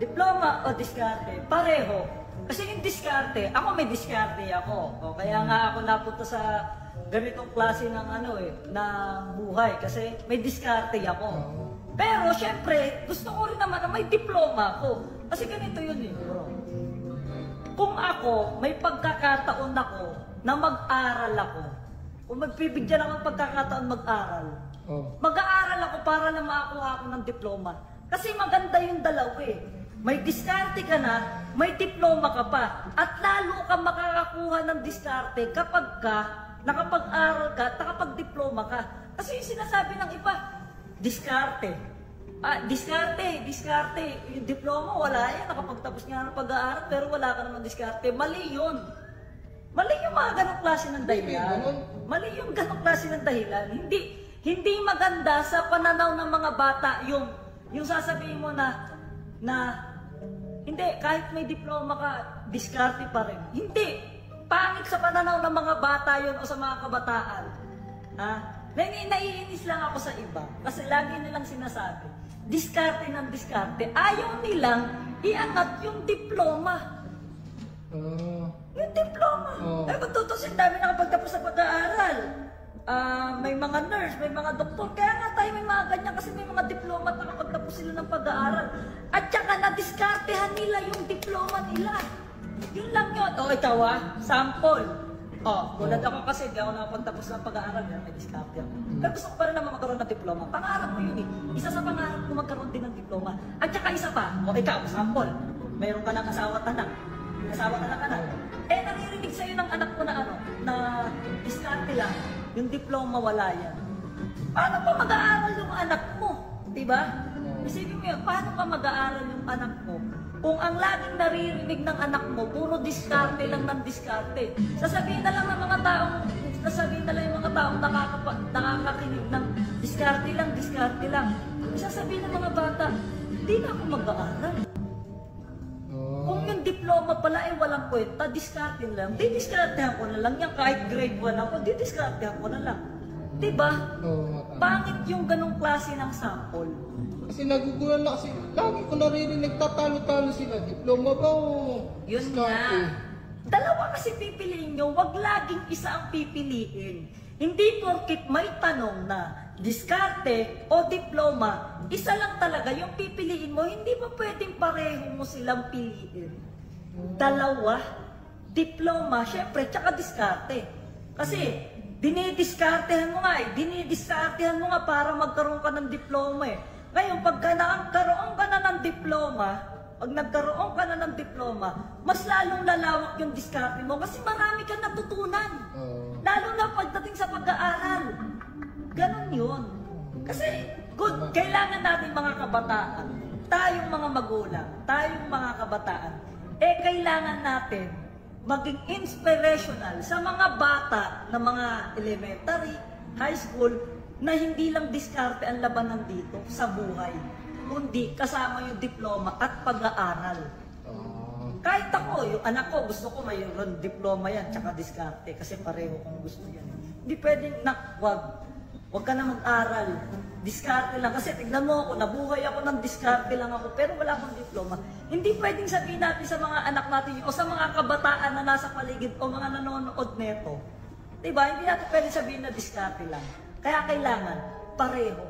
Diploma o diskarte, pareho. Kasi yung diskarte, ako may diskarte ako. O, kaya nga ako napunta sa ganitong klase ng ng buhay. Kasi may diskarte ako. Pero syempre, gusto ko rin naman na may diploma ako. Kasi ganito yun eh, bro. Kung ako, may pagkakataon ako na mag-aral ako, kung magbibigyan ako ng pagkakataon mag-aral, mag-aaral ako para na makakuha ako ng diploma. Kasi maganda yung dalawa eh. May diskarte ka na, may diploma ka pa. At lalo ka makakakuha ng diskarte kapag ka nakapag-aral ka, nakapag-diploma ka. Kasi yung sinasabi ng iba, diskarte. Diskarte. Yung diploma, wala yan. Nakapagtapos nga ng pag-aaral, pero wala ka naman diskarte. Mali yun. Mali yung mga ganong klase ng dahilan. Mali yung ganong klase ng dahilan. Hindi maganda sa pananaw ng mga bata yung sasabihin mo na hindi, kahit may diploma ka, diskarte pa rin. Hindi. Pangit sa pananaw ng mga bata yun o sa mga kabataan. Naiinis lang ako sa iba kasi lagi nilang sinasabi, diskarte ng diskarte. Ayaw nilang iangat yung diploma. Yung diploma. Kung tutusin, dami nakapagtapos sa pag-aaral. May mga nurse, may mga doktor. Kaya nga tayo may mga ganyan kasi may mga diploma at nakapagtapos sila ng pag-aaral. At saka na-diskartehan nila yung diploma nila. Yun lang yun. O ikaw sample. Tulad ako kasi hindi ako nakapagtapos ng pag-aaral. May diskarte ako. Pero gusto ko pa rin naman magkaroon ng diploma. Pangarap ko yun eh. Isa sa pangarap ko magkaroon din ng diploma. At saka isa pa. O ikaw, sample. Mayroon ka ng asawa at anak. Asawa at anak. Naririnig sa'yo ng anak ko na diskarte lang. Yung diploma wala yan. Paano pa mag-aaral yung anak mo? Diba? Isipin mo yun, paano pa mag-aaral yung anak mo? Kung ang laging naririnig ng anak mo, puro diskarte lang ng diskarte. Sasabihin na lang yung mga taong nakakakinig ng diskarte lang. Sasabihin ng mga bata, hindi na ako mag-aaral. Kung yung diploma pala ay walang kwenta, diskartehan lang. Didiskartehan ko na lang yan. Kahit grade 1 ako, didiskartehan ko na lang. Diba? Pangit yung ganong klase ng sample. Kasi nagugulan na kasi lagi ko naririnig tatalo-talo sila. Diploma ba o yun diskarte? Nga. Dalawa kasi pipiliin nyo, wag laging isa ang pipiliin. Hindi porkit may tanong na diskarte o diploma, isa lang talaga yung pipiliin mo, hindi ba pwedeng pareho mo silang piliin? Dalawa, diploma, syempre, tsaka diskarte. Kasi, dinidiskartehan mo nga para magkaroon ka ng diploma eh. Ngayon, pagka nagkaroon ka na ng diploma, mas lalong lalawak yung diskarte mo kasi marami kang natutunan. Lalo na pagdating sa pag-aaral. Ganon yun. Kasi, kailangan natin mga kabataan, tayong mga magulang, tayong mga kabataan, kailangan natin maging inspirational sa mga bata na mga elementary, high school, na hindi lang diskarte ang labanan dito sa buhay, kundi kasama yung diploma at pag-aaral. Kahit ako, yung anak ko, gusto ko mayroon diploma yan, tsaka diskarte, kasi pareho kong gusto yan. Hindi pwedeng, wag ka na mag-aral. Diskarte lang. Kasi tignan mo ako, nabuhay ako ng diskarte lang ako, pero wala akong diploma. Hindi pwedeng sabihin natin sa mga anak natin o sa mga kabataan na nasa paligid o mga nanonood neto. Diba? Hindi natin pwedeng sabihin na diskarte lang. Kaya kailangan, pareho.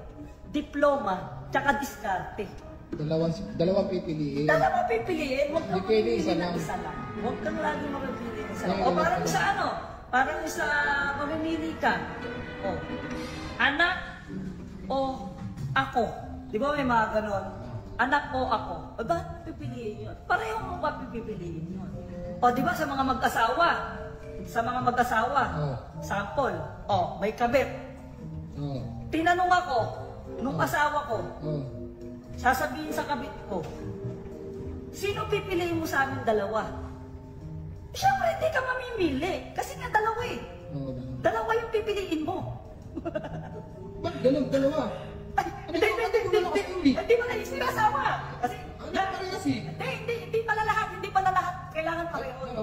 Diploma, tsaka diskarte. Dalawang pipiliin. Dalawang pipiliin. Huwag kang pwede mamimili ng isa lang. Huwag kang lagi mamimili ng isa lang. O parang sa ano? Parang sa mamimili ka. O, anak o ako. Di ba may mga ganon? Anak o ako. O bakit pipiliin yun? Pareho mo ba pipiliin yun? O di ba sa mga mag-asawa? Sa mga mag-asawa. Sample. O, may kabit. Tinanong ako, nung asawa ko, sasabihin sa kabit ko, sino pipiliin mo sa amin dalawa? Siyempre, hindi ka mamimili. Kasi nga dalawa eh. Dalawa yung pipiliin mo. Bakit dalawa? Hindi mo naisip yung asawa. Kasi, hindi pala lahat. Kailangan pareho. Yung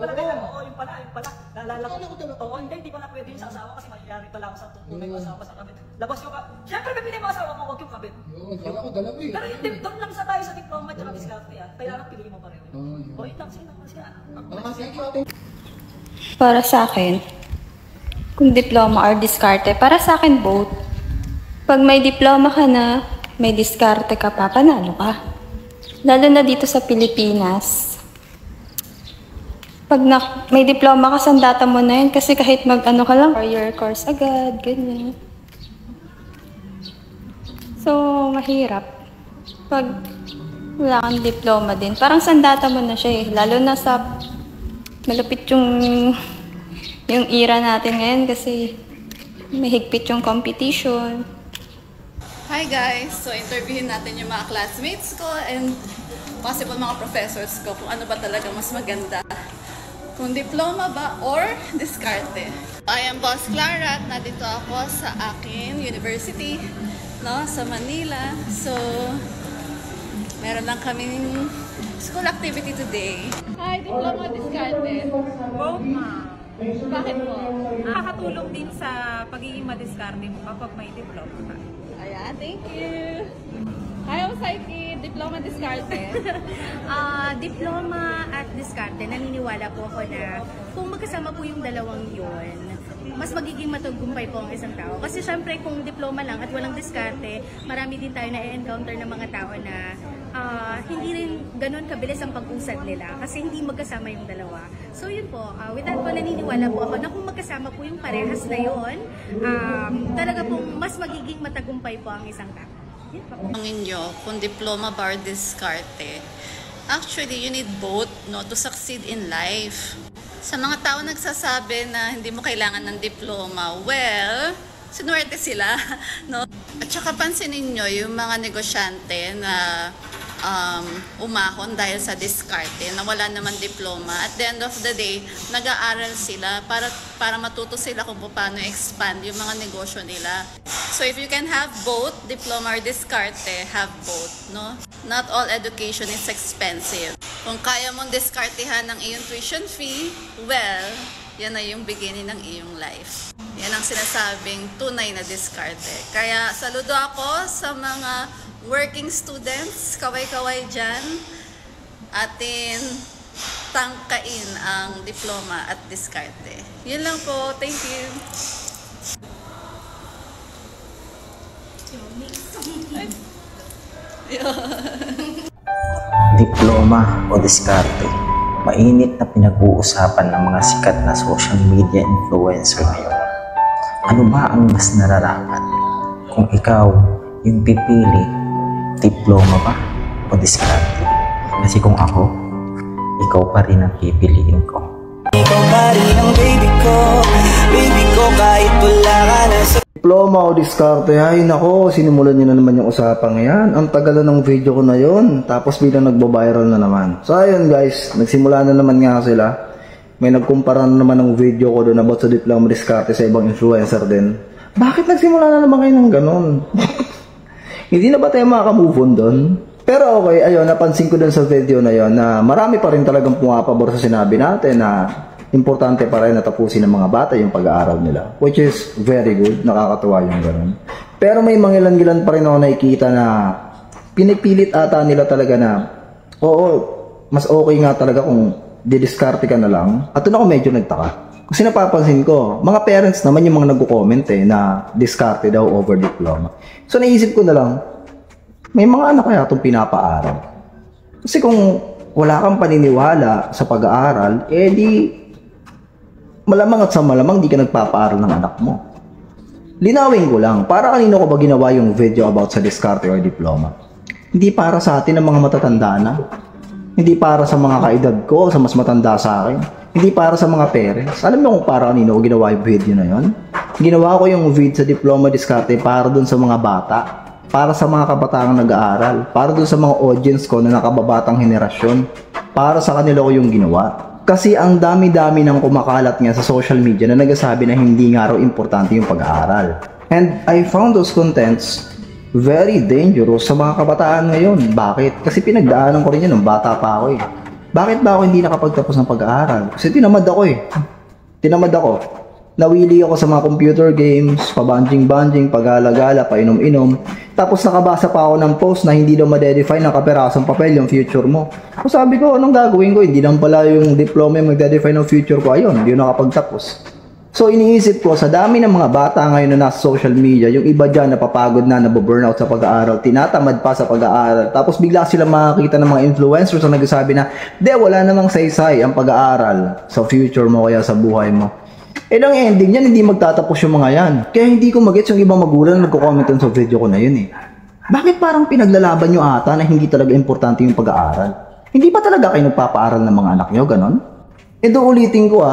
pala, yung pala. Naalala ko. Oo, hindi pala pwede yung sa asawa kasi mayayari pala ako sa tunay ng asawa sa kabit. Labas yung siyempre, pipili mo asawa mo, huwag yung kabit. Kala ko dalawa eh. Pero hindi, doon lang sa tayo sa diploma at diskarte. Kailangan piliin mo pareho. O, itang sino kasi Para sa akin, kung diploma or diskarte, para sa akin both. Pag may diploma ka na, may diskarte ka pa, panalo ka. Lalo na dito sa Pilipinas. Pag may diploma ka, sandata mo na yun kasi kahit mag-ano ka lang, 4-year course agad, ganyan. So, mahirap. Pag wala kang diploma din, parang sandata mo na siya eh. Lalo na sa malapit yung era natin ngayon kasi may higpit yung competition. Hi guys! So interviewin natin yung mga classmates ko and possible mga professors ko kung ano ba talaga mas maganda. Kung diploma ba or diskarte. I am Boss Clara at nandito ako sa akin university, no, sa Manila. So meron lang kaming school activity today. Hi, diploma diskarte. Both, ma'am. Bakit po? Nakakatulong din sa pagiging madiskarte mo kapag may diploma ka. Ayan, thank you. Hi, Psyche. Diploma diskarte. Diploma at diskarte, naniniwala po ako na kung magkasama po yung dalawang yun, mas magiging matagumpay po ang isang tao. Kasi syempre kung diploma lang at walang diskarte, marami din tayo na-encounter ng mga tao na hindi rin ganun kabilis ang pag-usad nila kasi hindi magkasama yung dalawa. So yun po, with that po naniniwala po ako na kung magkasama po yung parehas na yun, talaga pong mas magiging matagumpay po ang isang tao. Ang inyo, kung diploma ba or diskarte, actually you need both, no, to succeed in life. Sa mga tao nagsasabi na hindi mo kailangan ng diploma, well, sinuwerte sila, no? At saka pansinin nyo yung mga negosyante na umahon dahil sa diskarte, na wala naman diploma. At the end of the day, nag-aaral sila para matuto sila kung paano expand yung mga negosyo nila. So if you can have both, diploma or diskarte, have both, no? Not all education is expensive. Kung kaya mong diskartehan ng iyong tuition fee, well, yan na yung beginning ng iyong life. Yan ang sinasabing tunay na diskarte. Kaya saludo ako sa mga working students, kaway-kaway dyan, atin tangkain ang diploma at diskarte. Yun lang po. Thank you. Diploma o diskarte, mainit na pinag-uusapan ng mga sikat na social media influencer ngayon. Ano ba ang mas nararapat? Kung ikaw yung pipili, diploma ba o diskarte? Kasi kung ako, ikaw pa rin ang pipiliin ko. Ikaw pa rin ang baby ko kahit wala ka na sa... Diploma o diskarte, ay nako, sinimulan nyo na naman yung usapang yan. Ang tagal na ng video ko na yon, tapos bilang nagbo-viral na naman. So ayun guys, nagsimula na naman nga sila. May nagkumpara na naman ng video ko doon about sa diploma diskarte sa ibang influencer din. Bakit nagsimula na naman kayo ng ganon? Hindi na ba tayo maka-move on doon? Pero okay, ayun, napansin ko dun sa video na yon na marami pa rin talagang pumapabor sa sinabi natin na importante pa rin natapusin ng mga bata yung pag-aaral nila. Which is very good, nakakatuwa yung ganun. Pero may mangilan-gilan pa rin ako nakikita na pinipilit ata nila talaga na, oo, mas okay nga talaga kung didiskarte ka na lang. At doon ako medyo nagtaka. Kasi napapansin ko, mga parents naman yung mga nagko-comment na diskarte daw over diploma. So naisip ko na lang, may mga anak kaya itong pinapaaral. Kasi kung wala kang paniniwala sa pag-aaral, di malamang at sa malamang di ka nagpapaaral ng anak mo. Linawin ko lang, para kanino ko ba ginawa yung video about sa diskarte or diploma? Hindi para sa atin ng mga matatanda na. Hindi para sa mga kaedad ko, sa mas matanda sa akin. Hindi para sa mga parents. Alam mo kung para kanino ko ginawa yung video na yon? Ginawa ko yung video sa diploma diskarte para dun sa mga bata. Para sa mga kabataang nag-aaral. Para dun sa mga audience ko na nakababatang henerasyon. Para sa kanila ko yung ginawa. Kasi ang dami-dami ng kumakalat nga sa social media na nagsasabi na hindi nga raw importante yung pag-aaral. And I found those contents very dangerous sa mga kabataan ngayon. Bakit? Kasi pinagdaanan ko rin yun nung bata pa ako eh. Bakit ba ako hindi nakapagtapos ng pag-aaral? Kasi tinamad ako eh. Tinamad ako. Nawili ako sa mga computer games, pabanjing-banjing, pagala-gala, painom-inom. Tapos nakabasa pa ako ng post na hindi daw ma-define ng kaperasong papel yung future mo. So sabi ko, anong gagawin ko? Hindi lang pala yung diploma yung mag-define ng future ko. Ayun, hindi yun nakapagtapos. So iniisip ko, sa dami ng mga bata ngayon na nasa social media, yung iba dyan napapagod na, nababurnout sa pag-aaral, tinatamad pa sa pag-aaral. Tapos bigla sila makakita ng mga influencers na nagsasabi na, wala namang saysay ang pag-aaral sa future mo kaya sa buhay mo. Ang ending yan, hindi magtatapos yung mga yan. Kaya hindi ko magets yung ibang magulang na nagko-comment sa video ko na yun eh. Bakit parang pinaglalaban nyo ata na hindi talaga importante yung pag-aaral? Hindi pa talaga kayo nagpapaaral ng mga anak nyo, ganon? Ulitin ko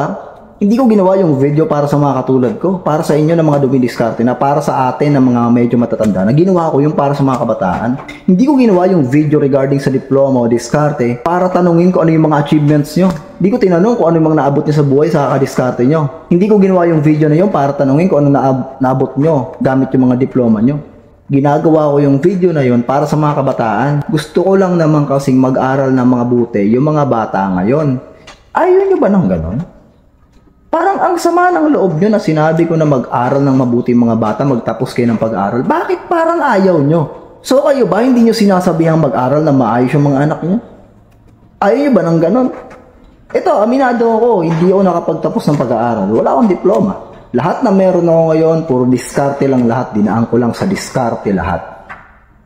hindi ko ginawa yung video para sa mga katulad ko, para sa inyo na mga dumidiskarte na, para sa atin na mga medyo matatanda, na ginawa ko yung para sa mga kabataan. Hindi ko ginawa yung video regarding sa diploma o diskarte para tanungin ko ano yung mga achievements nyo. Hindi ko tinanong kung ano yung mga naabot nyo sa buhay sa kadiskarte nyo. Hindi ko ginawa yung video na yun para tanungin kung ano naabot nyo gamit yung mga diploma nyo. Ginagawa ko yung video na yun para sa mga kabataan. Gusto ko lang naman kasing mag-aral ng mga buti yung mga bata ngayon. Ayaw nyo ba ng ganon? Parang ang sama ng loob nyo na sinabi ko na mag-aral ng mabuti mga bata, magtapos kayo ng pag-aral. Bakit parang ayaw nyo? So kayo ba hindi nyo sinasabihang mag-aral na maayos yung mga anak nyo? Ayaw nyo ba ng ganon? Ito, aminado ako, hindi ako nakapagtapos ng pag-aaral. Wala akong diploma. Lahat na meron ako ngayon, puro diskarte lang lahat. Dinaan ko lang sa diskarte lahat.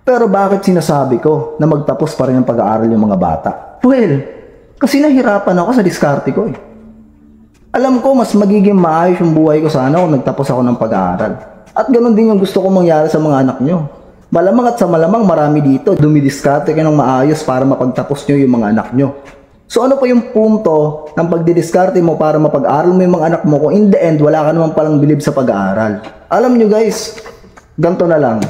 Pero bakit sinasabi ko na magtapos pa rin ng pag-aaral yung mga bata? Well, kasi nahirapan ako sa diskarte ko eh. Alam ko, mas magiging maayos yung buhay ko sana kung nagtapos ako ng pag-aaral. At ganun din yung gusto ko mangyari sa mga anak nyo. Malamang at sa malamang marami dito, dumidiskarte kayo ng maayos para mapagtapos nyo yung mga anak nyo. So ano pa yung punto ng pagdidiskarte mo para mapag-aral mo yung mga anak mo kung in the end, wala ka naman palang bilib sa pag-aaral? Alam nyo guys, ganito na lang,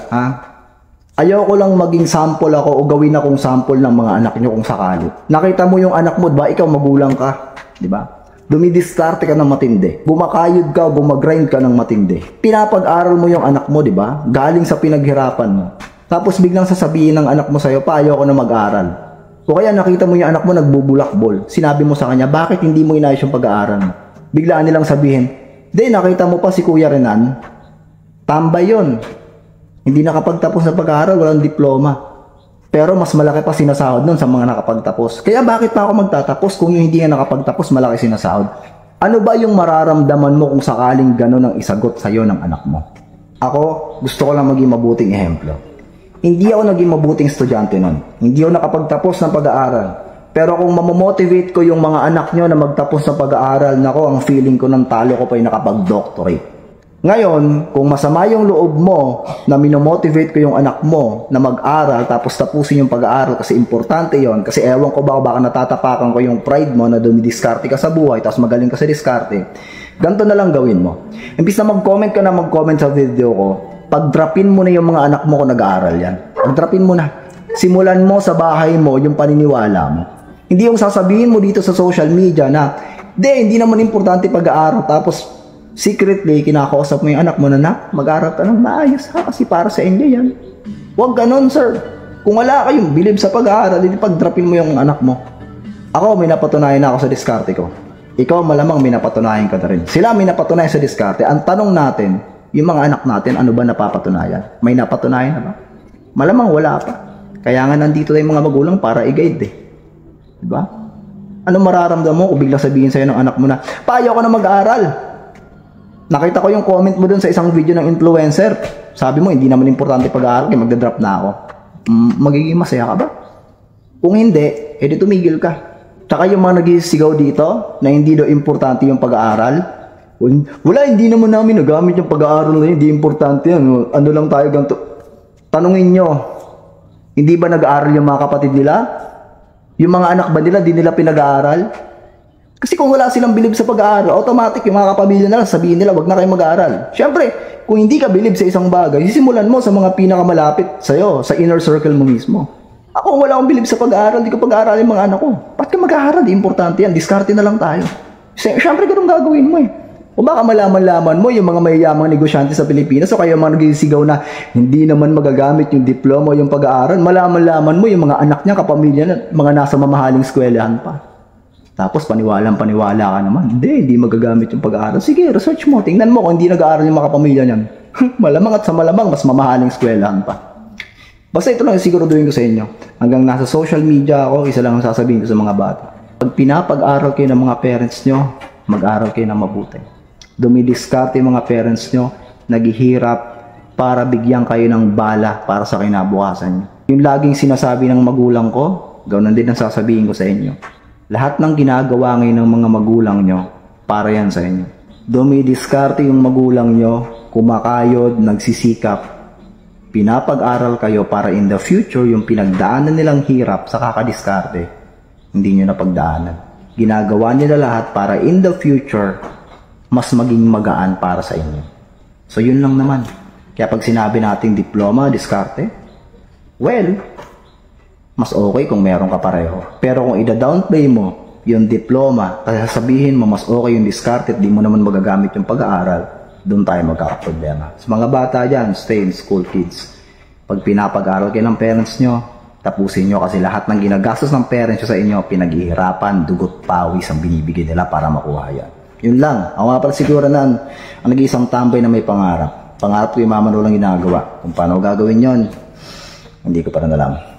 Ayaw ko lang maging sample ako o gawin akong sample ng mga anak nyo kung sakali. Nakita mo yung anak mo, diba? Ikaw magulang ka, diba? Dumidiskarte ka ng matindi. Bumakayod ka, bumagrind ka ng matindi. Pinapag-aral mo yung anak mo, di ba? Galing sa pinaghirapan mo. Tapos biglang sasabihin ng anak mo sa'yo, ayaw ko na mag-aral. O kaya nakita mo yung anak mo nagbubulakbol. Sinabi mo sa kanya, bakit hindi mo inayos yung pag-aaral mo? Biglaan nilang sabihin, nakita mo pa si Kuya Renan. Tambay yun. Hindi nakapagtapos na pag-aaral, walang diploma. Pero mas malaki pa sinasahod nun sa mga nakapagtapos. Kaya bakit pa ako magtatapos kung yung hindi nga nakapagtapos malaki sinasahod? Ano ba yung mararamdaman mo kung sakaling gano'n ang isagot sa'yo ng anak mo? Ako, gusto ko lang maging mabuting ehemplo. Hindi ako naging mabuting estudyante nun. Hindi ako nakapagtapos ng pag-aaral. Pero kung mamomotivate ko yung mga anak nyo na magtapos ng pag-aaral, nako, ang feeling ko ng talo ko pa yung nakapag-doctorate. Ngayon, kung masama yung loob mo na minomotivate ko yung anak mo na mag-aral tapos tapusin yung pag-aaral kasi importante yon, kasi ewan ko baka natatapakan ko yung pride mo na dumidiskarte ka sa buhay tapos magaling ka sa diskarte, ganito na lang gawin mo. Imbis na mag-comment ka na mag-comment sa video ko, pag-dropin mo na yung mga anak mo kung nag-aaral yan. Pag-dropin mo na. Simulan mo sa bahay mo yung paniniwala mo. Hindi yung sasabihin mo dito sa social media na, hindi naman importante pag-aaral tapos secretly, kinakausap mo yung anak mo na mag-aral ka ng maayos kasi para sa inyo yan. Huwag ganon, sir. Kung wala kayong bilib sa pag-aaral, hindi pag-dropin mo yung anak mo. Ako, may napatunayan na ako sa diskarte ko. Ikaw, malamang may napatunayan ka na rin. Sila may napatunayan sa diskarte. Ang tanong natin, yung mga anak natin, ano ba napapatunayan? May napatunayan na ba? Malamang wala pa. Kaya nga nandito tayong mga magulang para i-guide eh. Diba? Ano mararamdaman mo kung biglang sabihin sa'yo ng anak mo na, payo ko na mag-aaral. Nakita ko yung comment mo dun sa isang video ng influencer. Sabi mo, hindi naman importante pag-aaral kaya magdadrop na ako. Magiging masaya ka ba? Kung hindi, edi tumigil ka. Tsaka yung mga nagisigaw dito na hindi daw importante yung pag-aaral. Wala, hindi naman namin nagamit yung pag-aaral na yun. Hindi importante yan. Ano lang tayo ganito. Tanungin nyo, hindi ba nag-aaral yung mga kapatid nila? Yung mga anak ba nila, di nila pinag-aaral? Kasi kung wala silang bilib sa pag-aaral, automatic yung mga kapamilya nila, sabihin nila, wag na kayo mag-aaral. Siyempre, kung hindi ka bilib sa isang bagay, sisimulan mo sa mga pinakamalapit sa'yo, sa inner circle mo mismo. Ako, kung wala akong bilib sa pag-aaral, di ko pag-aaral yung mga anak ko. Ba't ka mag-aaral? Di importante yan. Diskarte na lang tayo. Siyempre, ganun gagawin mo eh. O baka malaman-laman mo yung mga mayayamang negosyante sa Pilipinas o kayo mga nagisigaw na hindi naman magagamit yung diploma o yung pag-aaral. Malaman-laman mo yung mga anak niya, kapamilya na, mga nasa mamahaling eskwelahan pa. Tapos paniwala ka naman. Hindi magagamit yung pag-aaral. Sige, research mo. Tingnan mo kung hindi nag-aaral yung mga kapamilya niyan. Malamang at sa malamang, mas mamahaling eskwelahan pa. Basta ito lang siguraduhin ko sa inyo. Hanggang nasa social media ako, isa lang ang sasabihin ko sa mga bata. Pag pinapag-aral kayo ng mga parents nyo, mag-aral kayo ng mabuti. Dumidiskarte yung mga parents nyo, naghihirap para bigyan kayo ng bala para sa kinabukasan nyo. Yung laging sinasabi ng magulang ko, gawin din ang sasabihin ko sa inyo. Lahat ng ginagawa ngayon ng mga magulang nyo, para yan sa inyo. Dumidiskarte yung magulang nyo, kumakayod, nagsisikap. Pinapag-aral kayo para in the future, yung pinagdaanan nilang hirap sa kakadiskarte, hindi nyo napagdaanan. Ginagawa nila lahat para in the future, mas maging magaan para sa inyo. So yun lang naman. Kaya pag sinabi nating diploma, diskarte, well, mas okay kung meron ka pareho. Pero kung ida-downplay mo yung diploma, kasi sasabihin mo mas okay yung diskarte at di mo naman magagamit yung pag-aaral, doon tayo magkakaproblema. Sa mga bata dyan, stay in school, kids. Pag pinapag-aaral kayo ng parents nyo, tapusin nyo kasi lahat ng ginagastos ng parents nyo sa inyo, pinaghihirapan, dugot, pawis ang binibigay nila para makuha yan. Yun lang. Ako nga pala siguro na ang nag-iisang tambay na may pangarap. Pangarap ko yung mama lang ginagawa. Kung paano gagawin yon, hindi ko pa rin alam.